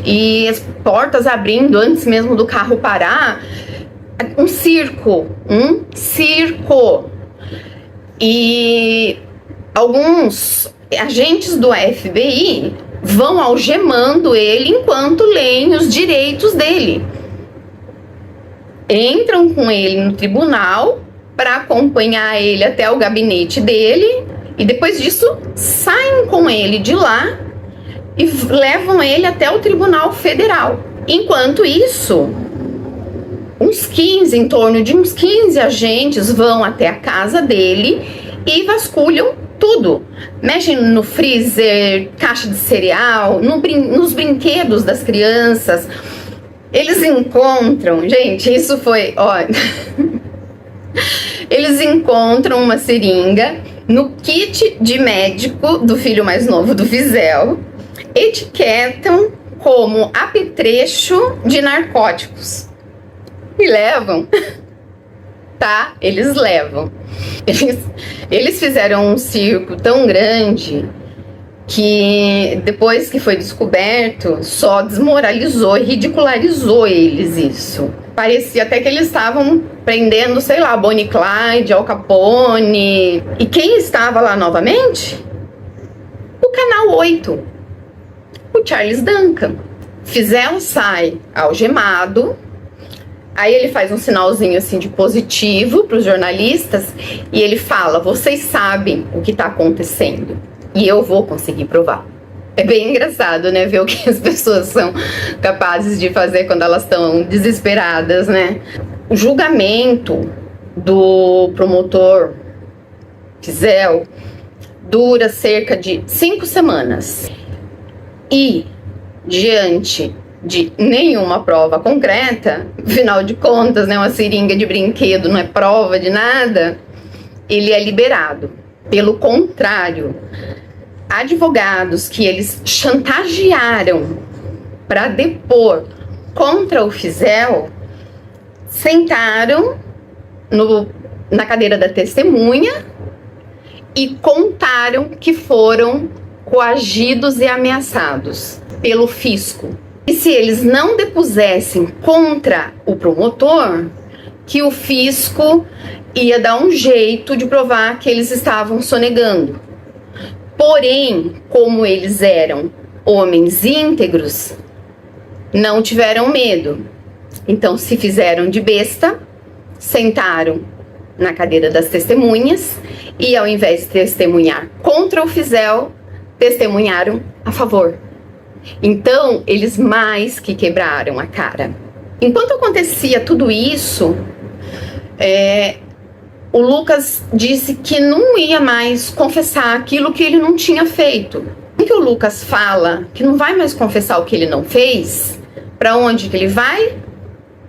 e as portas abrindo antes mesmo do carro parar. Um circo. E alguns agentes do FBI vão algemando ele enquanto leem os direitos dele. entram com ele no tribunal para acompanhar ele até o gabinete dele e depois disso saem com ele de lá e levam ele até o Tribunal Federal. Enquanto isso, em torno de uns 15 agentes vão até a casa dele e vasculham tudo. Mexem no freezer, caixa de cereal, nos brinquedos das crianças. Eles encontram, gente, isso foi, ó, eles encontram uma seringa no kit de médico do filho mais novo do Fizel, etiquetam como apetrecho de narcóticos e levam, tá? Eles levam. Eles fizeram um circo tão grande que depois que foi descoberto, só desmoralizou e ridicularizou eles isso. Parecia até que eles estavam prendendo, sei lá, Bonnie e Clyde, Al Capone. E quem estava lá novamente? O Canal 8. O Charles Duncan. Fizel sai algemado. Aí ele faz um sinalzinho assim de positivo para os jornalistas e ele fala: vocês sabem o que está acontecendo e eu vou conseguir provar. É bem engraçado, né, ver o que as pessoas são capazes de fazer quando elas estão desesperadas, né? O julgamento do promotor Fizel dura cerca de 5 semanas e, diante de nenhuma prova concreta, afinal de contas, né, uma seringa de brinquedo não é prova de nada, ele é liberado. Pelo contrário, advogados que eles chantagearam para depor contra o Fizel sentaram na cadeira da testemunha e contaram que foram coagidos e ameaçados pelo fisco. E se eles não depusessem contra o promotor, que o fisco ia dar um jeito de provar que eles estavam sonegando. Porém, como eles eram homens íntegros, não tiveram medo. Então se fizeram de besta, sentaram na cadeira das testemunhas e, ao invés de testemunhar contra o Fizel, testemunharam a favor. Então, eles mais que quebraram a cara. Enquanto acontecia tudo isso, o Lucas disse que não ia mais confessar aquilo que ele não tinha feito. E que o Lucas fala que não vai mais confessar o que ele não fez, para onde que ele vai?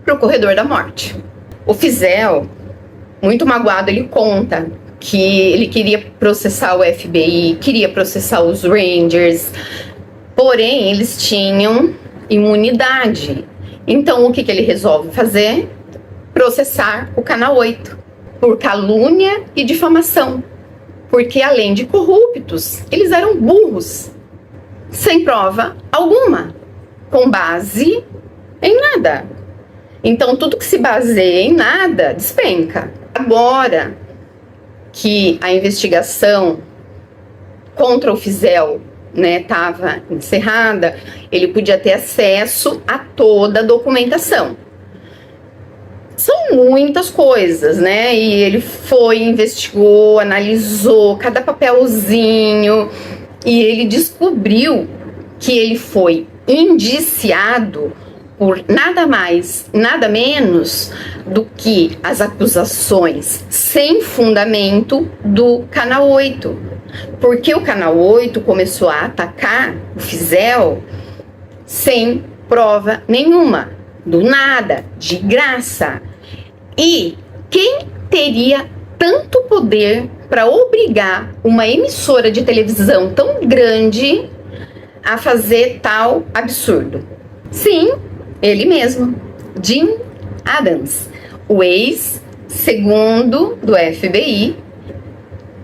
Para o corredor da morte. O Fizel, muito magoado, ele conta que ele queria processar o FBI, queria processar os Rangers, porém eles tinham imunidade. Então o que ele resolve fazer? Processar o Canal 8 por calúnia e difamação, porque além de corruptos, eles eram burros, sem prova alguma, com base em nada. Então tudo que se baseia em nada despenca. Agora que a investigação contra o Fizel, né, estava encerrada, ele podia ter acesso a toda a documentação. São muitas coisas, né? E ele foi, investigou, analisou cada papelzinho e ele descobriu que ele foi indiciado por nada mais, nada menos do que as acusações sem fundamento do Canal 8. Porque o Canal 8 começou a atacar o Fizel sem prova nenhuma, do nada, de graça. E quem teria tanto poder para obrigar uma emissora de televisão tão grande a fazer tal absurdo? Sim, ele mesmo, Jim Adams, o ex-segundo do FBI,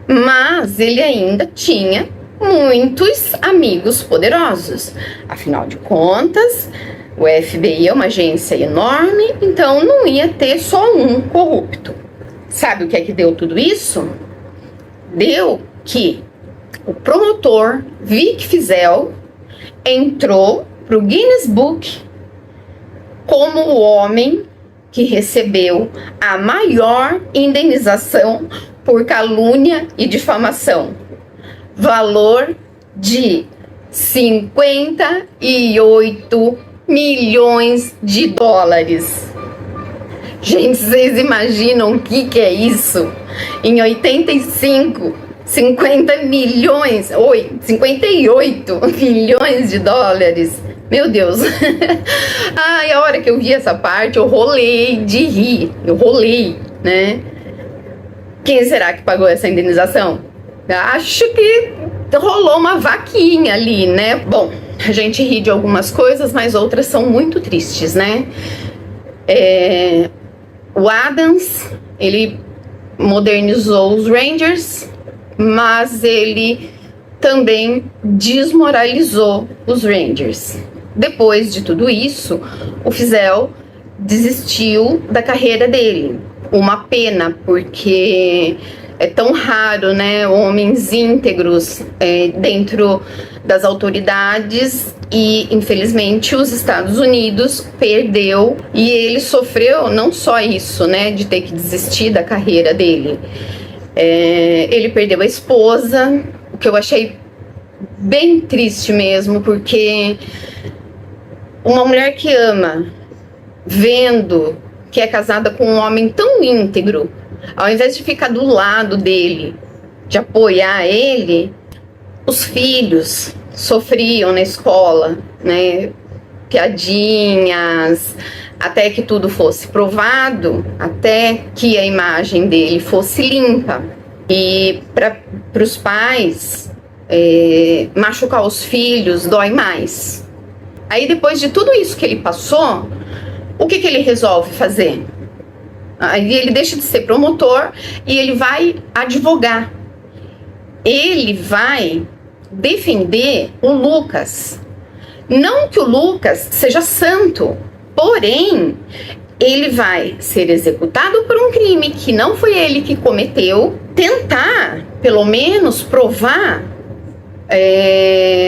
mas ele ainda tinha muitos amigos poderosos. Afinal de contas, o FBI é uma agência enorme, então não ia ter só um corrupto. Sabe o que é que deu tudo isso? Deu que o promotor Vic Fizel entrou para o Guinness Book como o homem que recebeu a maior indenização por calúnia e difamação, valor de 58 milhões de dólares. Gente, vocês imaginam o que é isso? Em 85, 58 milhões de dólares. Meu Deus. Ai, a hora que eu vi essa parte, eu rolei de rir. Eu rolei, né? Quem será que pagou essa indenização? Acho que rolou uma vaquinha ali, né? Bom, a gente ri de algumas coisas, mas outras são muito tristes, né? O Adams, ele modernizou os Rangers, mas ele também desmoralizou os Rangers. Depois de tudo isso, o Fizel desistiu da carreira dele. Uma pena, porque é tão raro, né, homens íntegros dentro das autoridades, e infelizmente os Estados Unidos perdeu, e ele sofreu não só isso, né, de ter que desistir da carreira dele. Ele perdeu a esposa, o que eu achei bem triste mesmo, porque uma mulher que ama, vendo que é casada com um homem tão íntegro, ao invés de ficar do lado dele, de apoiar ele, os filhos sofriam na escola, né? Piadinhas, até que tudo fosse provado, até que a imagem dele fosse limpa. E para os pais, machucar os filhos dói mais. Aí depois de tudo isso que ele passou, o que ele resolve fazer? Aí ele deixa de ser promotor e ele vai advogar. Ele vai defender o Lucas. Não que o Lucas seja santo, porém, ele vai ser executado por um crime que não foi ele que cometeu, tentar, pelo menos, provar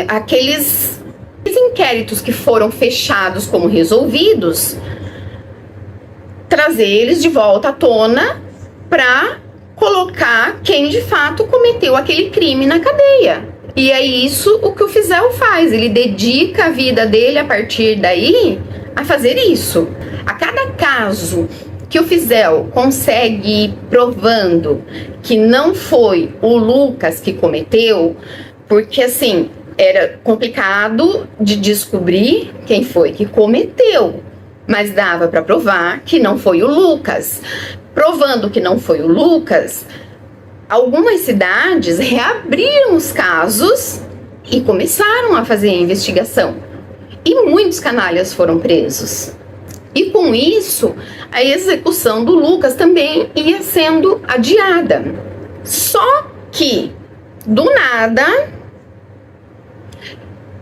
aqueles inquéritos que foram fechados como resolvidos, trazer eles de volta à tona para colocar quem de fato cometeu aquele crime na cadeia. E é isso o que o Fizel faz, ele dedica a vida dele a partir daí a fazer isso. A cada caso que o Fizel consegue ir provando que não foi o Lucas que cometeu, porque assim, era complicado de descobrir quem foi que cometeu, mas dava para provar que não foi o Lucas. Provando que não foi o Lucas, algumas cidades reabriram os casos e começaram a fazer a investigação. E muitos canalhas foram presos. E com isso, a execução do Lucas também ia sendo adiada. Só que, do nada,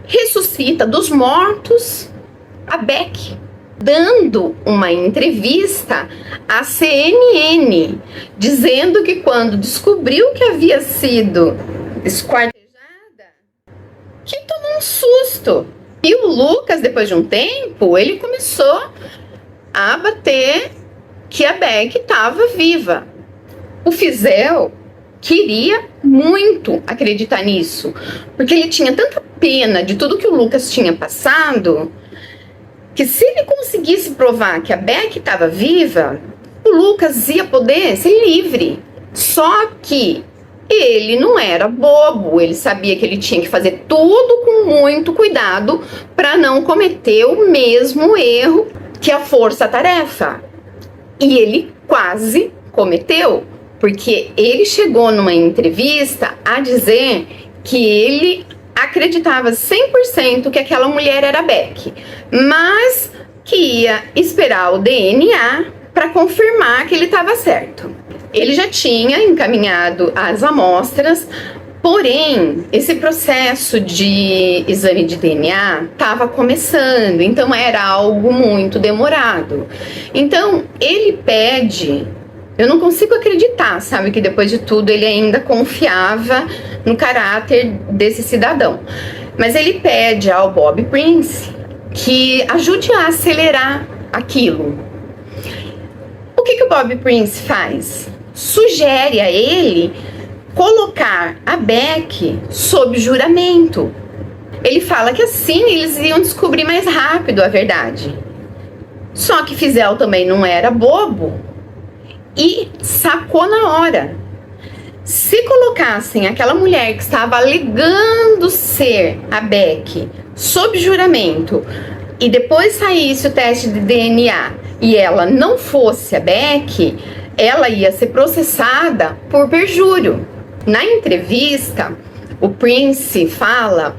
ressuscita dos mortos a Beck, dando uma entrevista à CNN, dizendo que quando descobriu que havia sido esquartejada, que tomou um susto. E o Lucas, depois de um tempo, ele começou a bater que a Beck estava viva. O Fizel queria muito acreditar nisso, porque ele tinha tanta pena de tudo que o Lucas tinha passado, que se ele conseguisse provar que a Beck estava viva, o Lucas ia poder ser livre. Só que ele não era bobo, ele sabia que ele tinha que fazer tudo com muito cuidado para não cometer o mesmo erro que a força-tarefa. E ele quase cometeu, porque ele chegou numa entrevista a dizer que ele acreditava 100% que aquela mulher era Beck, mas que ia esperar o DNA para confirmar que ele estava certo. Ele já tinha encaminhado as amostras, porém, esse processo de exame de DNA estava começando, então era algo muito demorado. Então, ele pede... Eu não consigo acreditar, sabe, que depois de tudo ele ainda confiava no caráter desse cidadão. Mas ele pede ao Bob Prince que ajude a acelerar aquilo. que o Bob Prince faz? Sugere a ele colocar a Beck sob juramento. Ele fala que assim eles iam descobrir mais rápido a verdade. Só que Fizel também não era bobo e sacou na hora. Se colocassem aquela mulher que estava alegando ser a Beck sob juramento e depois saísse o teste de DNA e ela não fosse a Beck, ela ia ser processada por perjúrio. Na entrevista, o Prince fala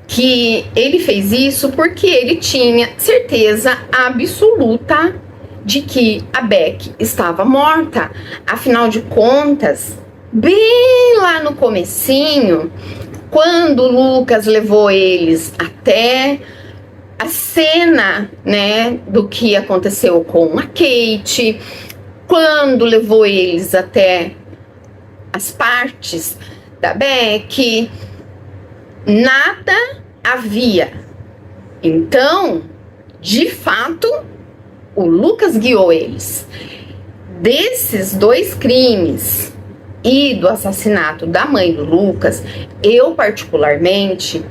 que ele fez isso porque ele tinha certeza absoluta de que a Beck estava morta. Afinal de contas, bem lá no comecinho, quando o Lucas levou eles até a cena, né, do que aconteceu com a Kate, quando levou eles até as partes da Beck, nada havia. Então, de fato, o Lucas guiou eles. Desses 2 crimes e do assassinato da mãe do Lucas, eu particularmente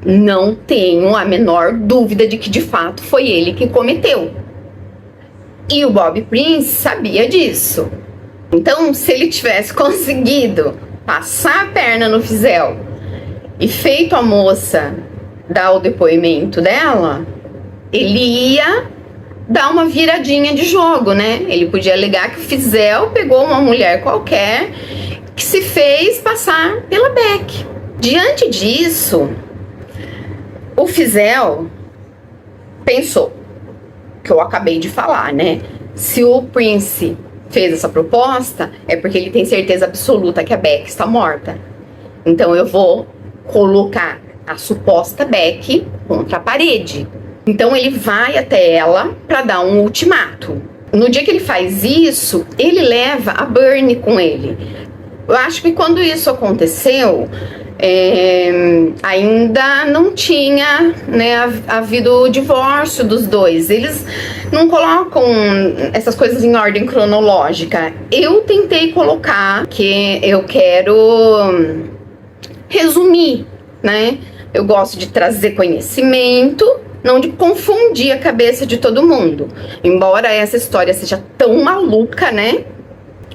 não tenho a menor dúvida de que de fato foi ele que cometeu. E o Bob Prince sabia disso. Então, se ele tivesse conseguido passar a perna no Fizel e feito a moça dar o depoimento dela, ele ia dar uma viradinha de jogo, né? Ele podia alegar que o Fizel pegou uma mulher qualquer que se fez passar pela Beck. Diante disso, o Fizel pensou, que eu acabei de falar, né? Se o Prince fez essa proposta, é porque ele tem certeza absoluta que a Beck está morta. Então eu vou colocar a suposta Beck contra a parede. Então ele vai até ela para dar um ultimato. No dia que ele faz isso, ele leva a Bernie com ele. Eu acho que quando isso aconteceu, ainda não tinha, né, havido o divórcio dos dois. Eles não colocam essas coisas em ordem cronológica. Eu tentei colocar, que eu quero resumir, né? Eu gosto de trazer conhecimento, não de confundir a cabeça de todo mundo. Embora essa história seja tão maluca, né?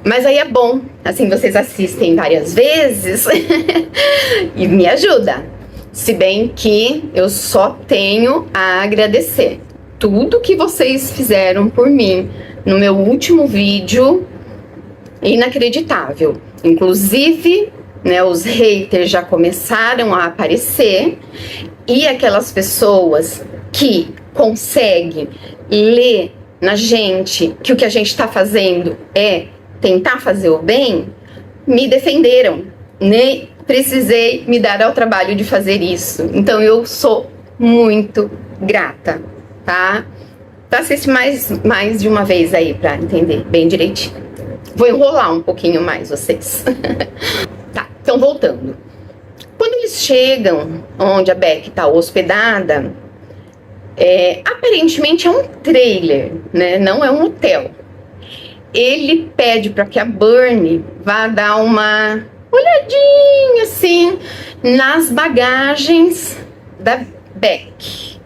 Mas aí é bom, assim, vocês assistem várias vezes e me ajuda. Se bem que eu só tenho a agradecer tudo que vocês fizeram por mim no meu último vídeo, inacreditável. Inclusive, né, os haters já começaram a aparecer e aquelas pessoas que conseguem ler na gente que o que a gente está fazendo é tentar fazer o bem, me defenderam. Nem precisei me dar ao trabalho de fazer isso. Então eu sou muito grata, tá? Então assiste mais de uma vez aí pra entender bem direitinho. Vou enrolar um pouquinho mais vocês. Tá, então voltando. Quando eles chegam onde a Beck tá hospedada, aparentemente é um trailer, né? Não é um hotel. Ele pede para que a Bernie vá dar uma olhadinha assim nas bagagens da Beck,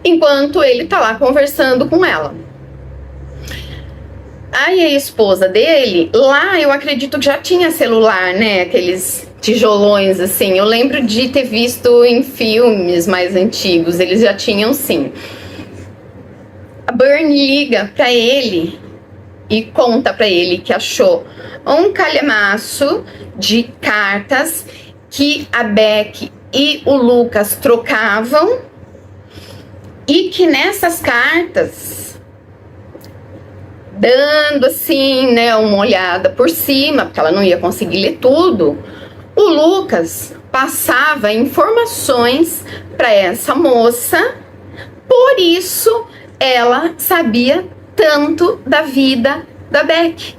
enquanto ele tá lá conversando com ela. Aí a esposa dele, lá eu acredito que já tinha celular, né? Aqueles tijolões assim. Eu lembro de ter visto em filmes mais antigos, eles já tinham sim. A Bernie liga para ele e conta para ele que achou um calhamaço de cartas que a Beck e o Lucas trocavam e que nessas cartas, dando assim, né, uma olhada por cima, porque ela não ia conseguir ler tudo, o Lucas passava informações para essa moça, por isso ela sabia tanto da vida da Beck,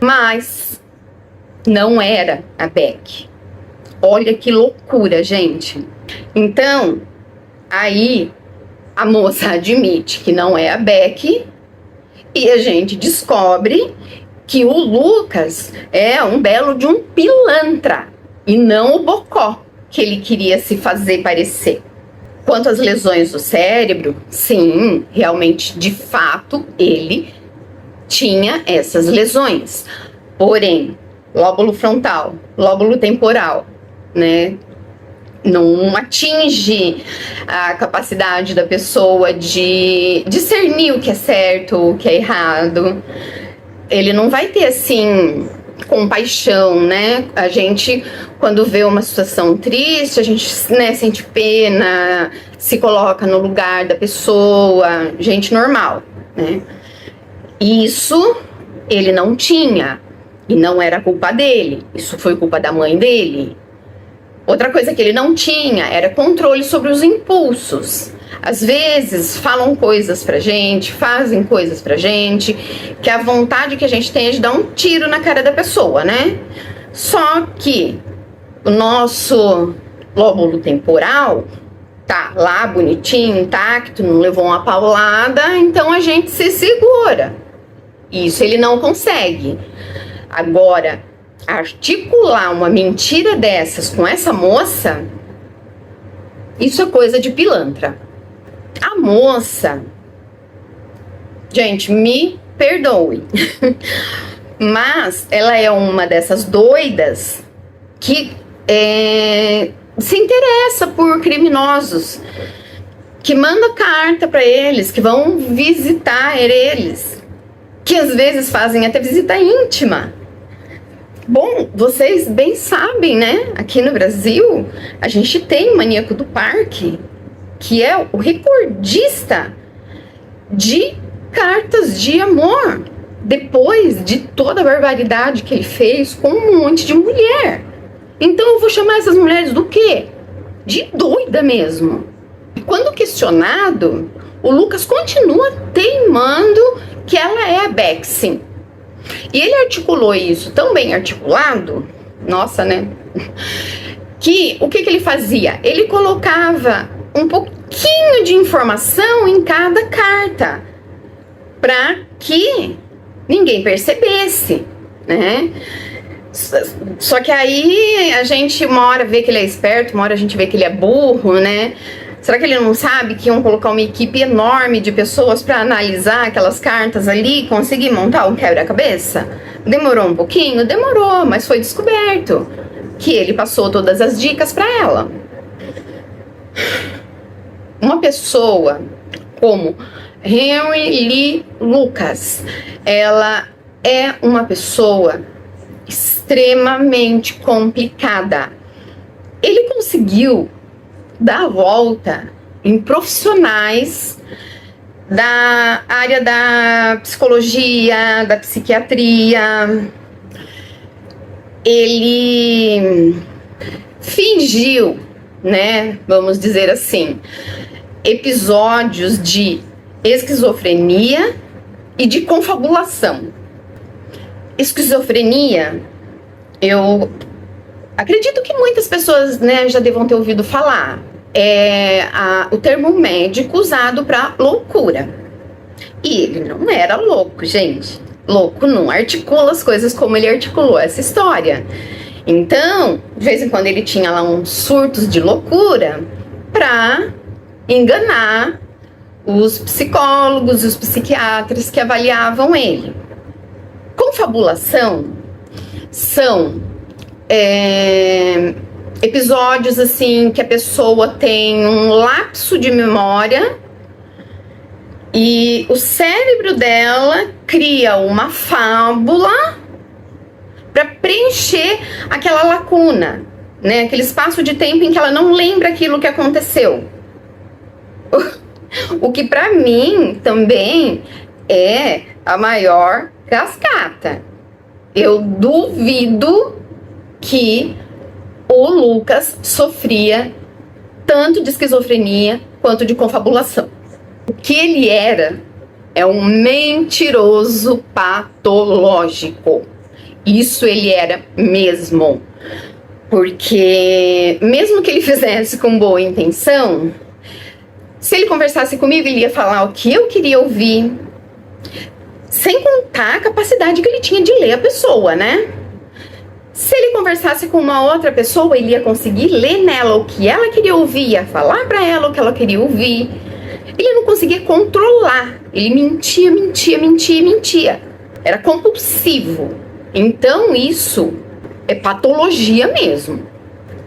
mas não era a Beck. Olha que loucura, gente. Então, aí a moça admite que não é a Beck E a gente descobre que o Lucas é um belo de um pilantra e não o bocó que ele queria se fazer parecer. Quanto às lesões do cérebro, sim, realmente, de fato, ele tinha essas lesões. Porém, lóbulo frontal, lóbulo temporal, né, não atinge a capacidade da pessoa de discernir o que é certo, o que é errado. Ele não vai ter, assim, compaixão, né? A gente, quando vê uma situação triste, a gente, né, sente pena, se coloca no lugar da pessoa, gente normal, né? Isso ele não tinha, e não era culpa dele, isso foi culpa da mãe dele. Outra coisa que ele não tinha era controle sobre os impulsos. Às vezes falam coisas pra gente, fazem coisas pra gente, que a vontade que a gente tem é de dar um tiro na cara da pessoa, né? Só que o nosso lóbulo temporal tá lá bonitinho, intacto, não levou uma paulada, então a gente se segura. Isso ele não consegue. Agora, articular uma mentira dessas com essa moça, isso é coisa de pilantra. A moça, gente, me perdoe, mas ela é uma dessas doidas que se interessa por criminosos, que manda carta para eles, que vão visitar eles, que às vezes fazem até visita íntima. Bom, vocês bem sabem, né? Aqui no Brasil, a gente tem o maníaco do parque, que é o recordista de cartas de amor, depois de toda a barbaridade que ele fez com um monte de mulher. Então eu vou chamar essas mulheres do quê? De doida mesmo. Quando questionado, o Lucas continua teimando que ela é a Bexy. E ele articulou isso tão bem articulado, nossa, né? Que o que ele fazia? Ele colocava um pouquinho de informação em cada carta, para que ninguém percebesse, né? Só que aí a gente uma hora vê que ele é esperto, uma hora a gente vê que ele é burro, né? Será que ele não sabe que iam colocar uma equipe enorme de pessoas para analisar aquelas cartas ali e conseguir montar um quebra-cabeça? Demorou um pouquinho? Demorou, mas foi descoberto que ele passou todas as dicas para ela. Uma pessoa como Henry Lee Lucas, ela é uma pessoa extremamente complicada. Ele conseguiu dar a volta em profissionais da área da psicologia, da psiquiatria. Ele fingiu, né, vamos dizer assim, episódios de esquizofrenia e de confabulação. Esquizofrenia, eu acredito que muitas pessoas, né, já devam ter ouvido falar. É o termo médico usado para loucura. E ele não era louco, gente. Louco não articula as coisas como ele articulou essa história. Então, de vez em quando ele tinha lá uns surtos de loucura para enganar os psicólogos, os psiquiatras que avaliavam ele. Confabulação são episódios assim que a pessoa tem um lapso de memória e o cérebro dela cria uma fábula para preencher aquela lacuna, né? Aquele espaço de tempo em que ela não lembra aquilo que aconteceu. O que para mim também é a maior cascata. Eu duvido que o Lucas sofria tanto de esquizofrenia quanto de confabulação. O que ele era é um mentiroso patológico. Isso ele era mesmo. Porque mesmo que ele fizesse com boa intenção, se ele conversasse comigo, ele ia falar o que eu queria ouvir. Sem contar a capacidade que ele tinha de ler a pessoa, né? Se ele conversasse com uma outra pessoa, ele ia conseguir ler nela o que ela queria ouvir, ia falar pra ela o que ela queria ouvir. Ele não conseguia controlar. Ele mentia. Era compulsivo. Então isso é patologia mesmo.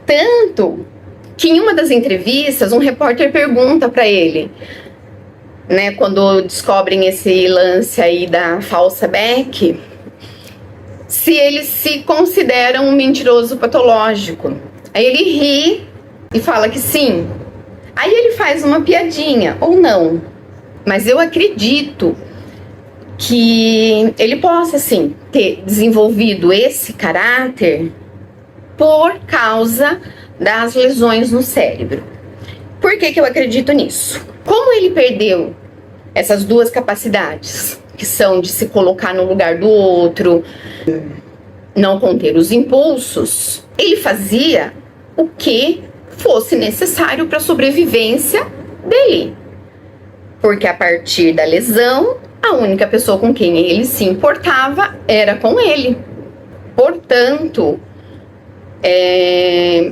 Tanto que em uma das entrevistas, um repórter pergunta pra ele, né, quando descobrem esse lance aí da falsa Beck, se ele se considera um mentiroso patológico. Aí ele ri e fala que sim. Aí ele faz uma piadinha, ou não. Mas eu acredito que ele possa, sim, ter desenvolvido esse caráter por causa das lesões no cérebro. Por que eu acredito nisso? Como ele perdeu essas duas capacidades, que são de se colocar no lugar do outro, não conter os impulsos, ele fazia o que fosse necessário para a sobrevivência dele. Porque a partir da lesão, a única pessoa com quem ele se importava era com ele. Portanto,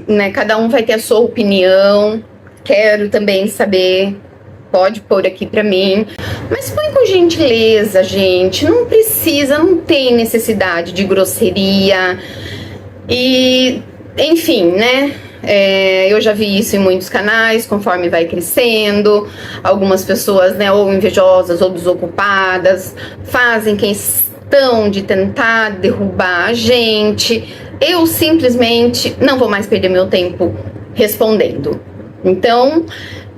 né, cada um vai ter a sua opinião. Quero também saber, pode pôr aqui pra mim, mas põe com gentileza, gente. Não precisa, não tem necessidade de grosseria. E, enfim, né? Eu já vi isso em muitos canais, conforme vai crescendo. Algumas pessoas, né, ou invejosas ou desocupadas, fazem questão de tentar derrubar a gente. Eu simplesmente não vou mais perder meu tempo respondendo. Então,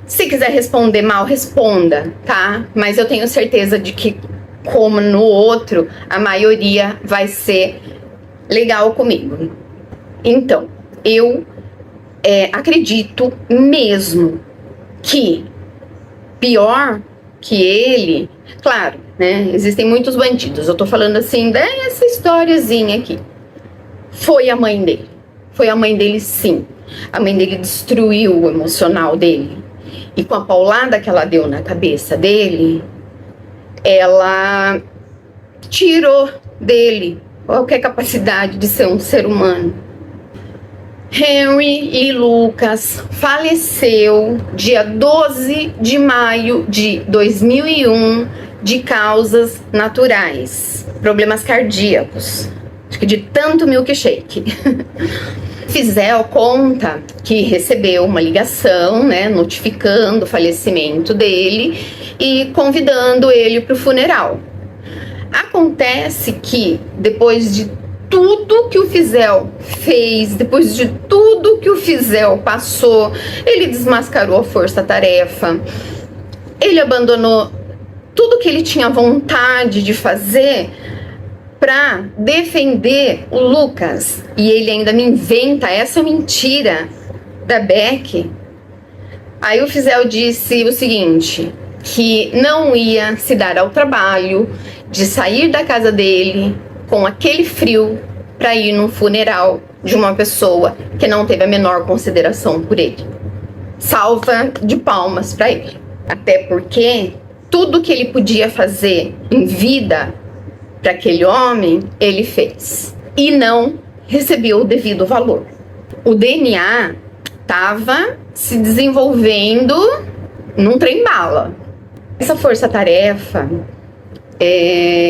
se quiser responder mal, responda, tá? Mas eu tenho certeza de que, como no outro, a maioria vai ser legal comigo. Então, eu acredito mesmo que pior que ele, claro, né? Existem muitos bandidos. Eu tô falando assim dessa historiazinha aqui. Foi a mãe dele. Foi a mãe dele, sim. A mãe dele destruiu o emocional dele. E com a paulada que ela deu na cabeça dele, ela tirou dele qualquer capacidade de ser um ser humano. Henry Lee Lucas faleceu dia 12 de maio de 2001 de causas naturais, problemas cardíacos, acho que de tanto milkshake. Fizel conta que recebeu uma ligação, né, notificando o falecimento dele e convidando ele para o funeral. Acontece que depois de tudo que o Fizel fez, depois de tudo que o Fizel passou, ele desmascarou a força-tarefa, ele abandonou tudo que ele tinha vontade de fazer para defender o Lucas, e ele ainda me inventa essa mentira da Beck. Aí o Fizel disse o seguinte, que não ia se dar ao trabalho de sair da casa dele com aquele frio para ir num funeral de uma pessoa que não teve a menor consideração por ele. Salva de palmas para ele. Até porque tudo que ele podia fazer em vida para aquele homem, ele fez. E não recebeu o devido valor. O DNA estava se desenvolvendo num trem-bala. Essa força-tarefa,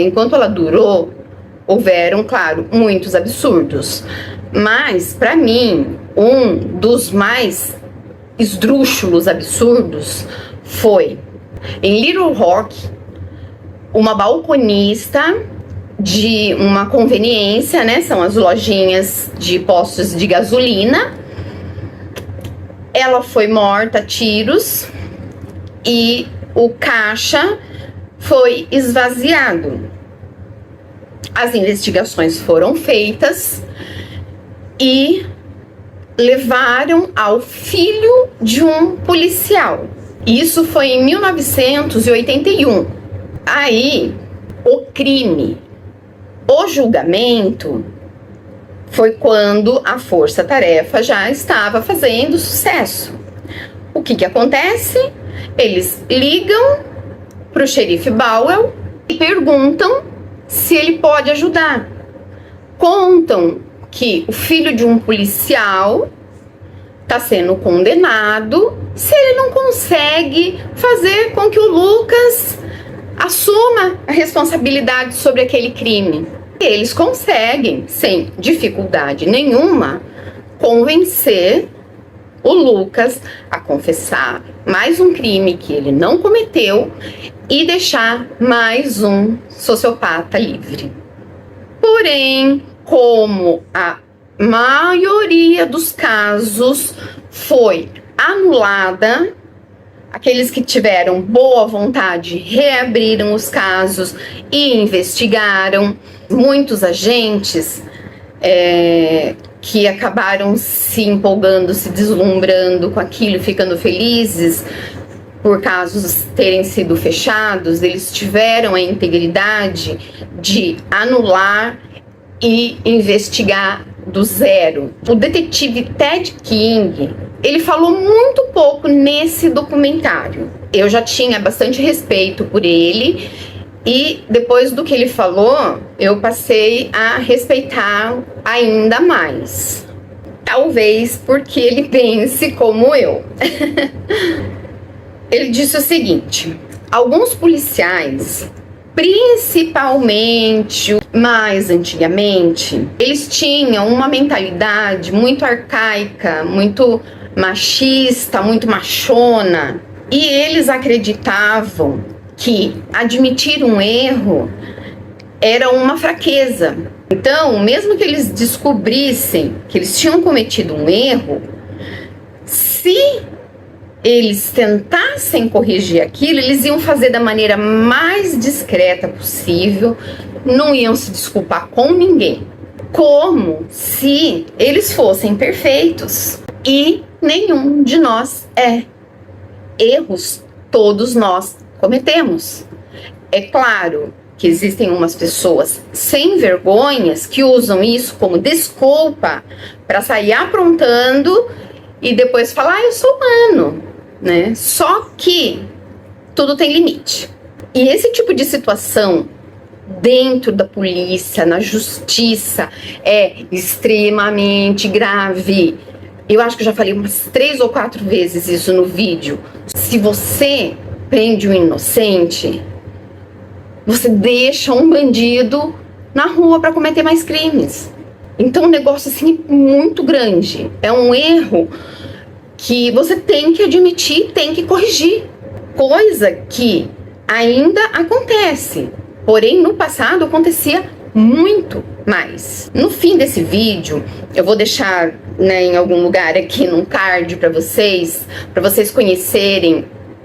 enquanto ela durou, houveram, claro, muitos absurdos. Mas, para mim, um dos mais esdrúxulos absurdos foi, em Little Rock, uma balconista de uma conveniência, né? São as lojinhas de postos de gasolina. Ela foi morta a tiros e o caixa foi esvaziado. As investigações foram feitas e levaram ao filho de um policial. Isso foi em 1981. Aí, o crime, o julgamento, foi quando a força-tarefa já estava fazendo sucesso. O que acontece? Eles ligam para o xerife Bowell e perguntam perguntam se ele pode ajudar. Contam que o filho de um policial está sendo condenado se ele não consegue fazer com que o Lucas assuma a responsabilidade sobre aquele crime. Eles conseguem, sem dificuldade nenhuma, convencer o Lucas a confessar mais um crime que ele não cometeu e deixar mais um sociopata livre. Porém, como a maioria dos casos foi anulada, aqueles que tiveram boa vontade reabriram os casos e investigaram. Muitos agentes que acabaram se empolgando, se deslumbrando com aquilo, ficando felizes por casos terem sido fechados, eles tiveram a integridade de anular e investigar do zero. O detetive Ted King, ele falou muito pouco nesse documentário. Eu já tinha bastante respeito por ele e depois do que ele falou, eu passei a respeitar ainda mais. Talvez porque ele pense como eu. Ele disse o seguinte: alguns policiais, principalmente mais antigamente, eles tinham uma mentalidade muito arcaica, muito machista, muito machona, e eles acreditavam que admitir um erro era uma fraqueza. Então, mesmo que eles descobrissem que eles tinham cometido um erro, se eles tentassem corrigir aquilo, eles iam fazer da maneira mais discreta possível, não iam se desculpar com ninguém, como se eles fossem perfeitos. E nenhum de nós é. Erros todos nós cometemos. É claro que existem umas pessoas sem vergonhas que usam isso como desculpa para sair aprontando e depois falar: eu sou humano, né? Só que tudo tem limite. E esse tipo de situação dentro da polícia, na justiça, é extremamente grave. Eu acho que eu já falei umas 3 ou 4 vezes isso no vídeo. Se você prende um inocente, você deixa um bandido na rua para cometer mais crimes. Então, um negócio assim muito grande. É um erro que você tem que admitir, tem que corrigir. Coisa que ainda acontece. Porém, no passado acontecia muito mais. No fim desse vídeo, eu vou deixar, né, em algum lugar aqui num card para vocês conhecerem,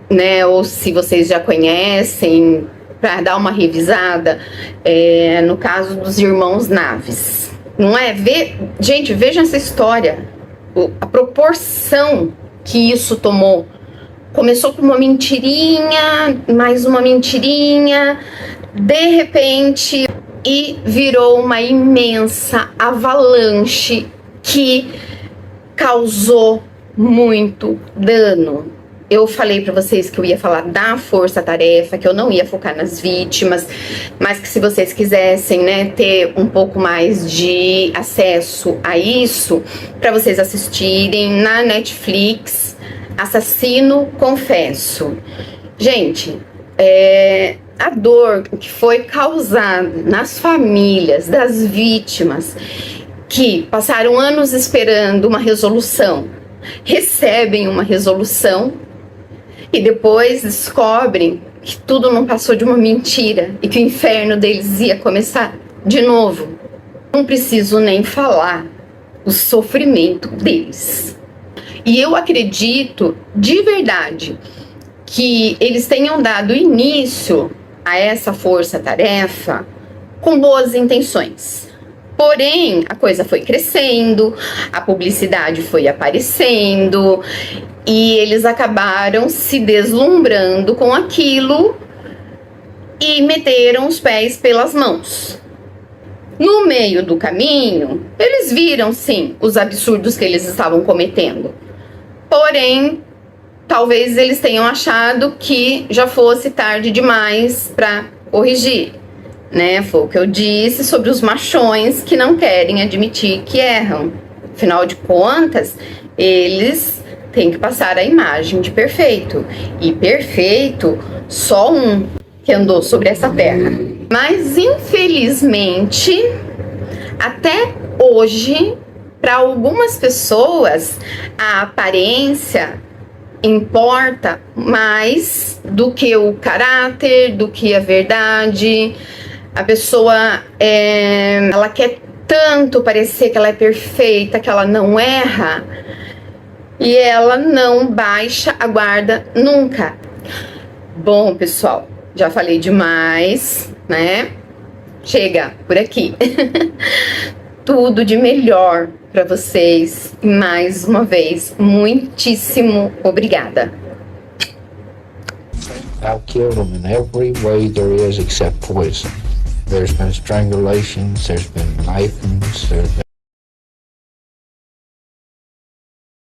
né, ou se vocês já conhecem, para dar uma revisada, no caso dos irmãos Naves. Não é? Gente, vejam essa história, a proporção que isso tomou. Começou com uma mentirinha, mais uma mentirinha, de repente, e virou uma imensa avalanche que causou muito dano. Eu falei para vocês que eu ia falar da força-tarefa, que eu não ia focar nas vítimas, mas que se vocês quisessem, né, ter um pouco mais de acesso a isso, para vocês assistirem na Netflix, Assassino Confesso. Gente, a dor que foi causada nas famílias das vítimas que passaram anos esperando uma resolução, recebem uma resolução e depois descobrem que tudo não passou de uma mentira e que o inferno deles ia começar de novo. Não preciso nem falar o sofrimento deles. E eu acredito de verdade que eles tenham dado início a essa força-tarefa com boas intenções. Porém, a coisa foi crescendo, a publicidade foi aparecendo e eles acabaram se deslumbrando com aquilo e meteram os pés pelas mãos. No meio do caminho, eles viram, sim, os absurdos que eles estavam cometendo. Porém, talvez eles tenham achado que já fosse tarde demais para corrigir. né? Foi o que eu disse sobre os machões que não querem admitir que erram. Afinal de contas, eles têm que passar a imagem de perfeito. E perfeito, só um que andou sobre essa terra. Mas, infelizmente, até hoje, para algumas pessoas, a aparência importa mais do que o caráter, do que a verdade. A pessoa, ela quer tanto parecer que ela é perfeita, que ela não erra, e ela não baixa a guarda nunca. Bom, pessoal, já falei demais, né? Chega por aqui. Tudo de melhor para vocês. E mais uma vez, muitíssimo obrigada. I've killed them in every way there is except poison. There's been strangulations, there's been knifings, there's been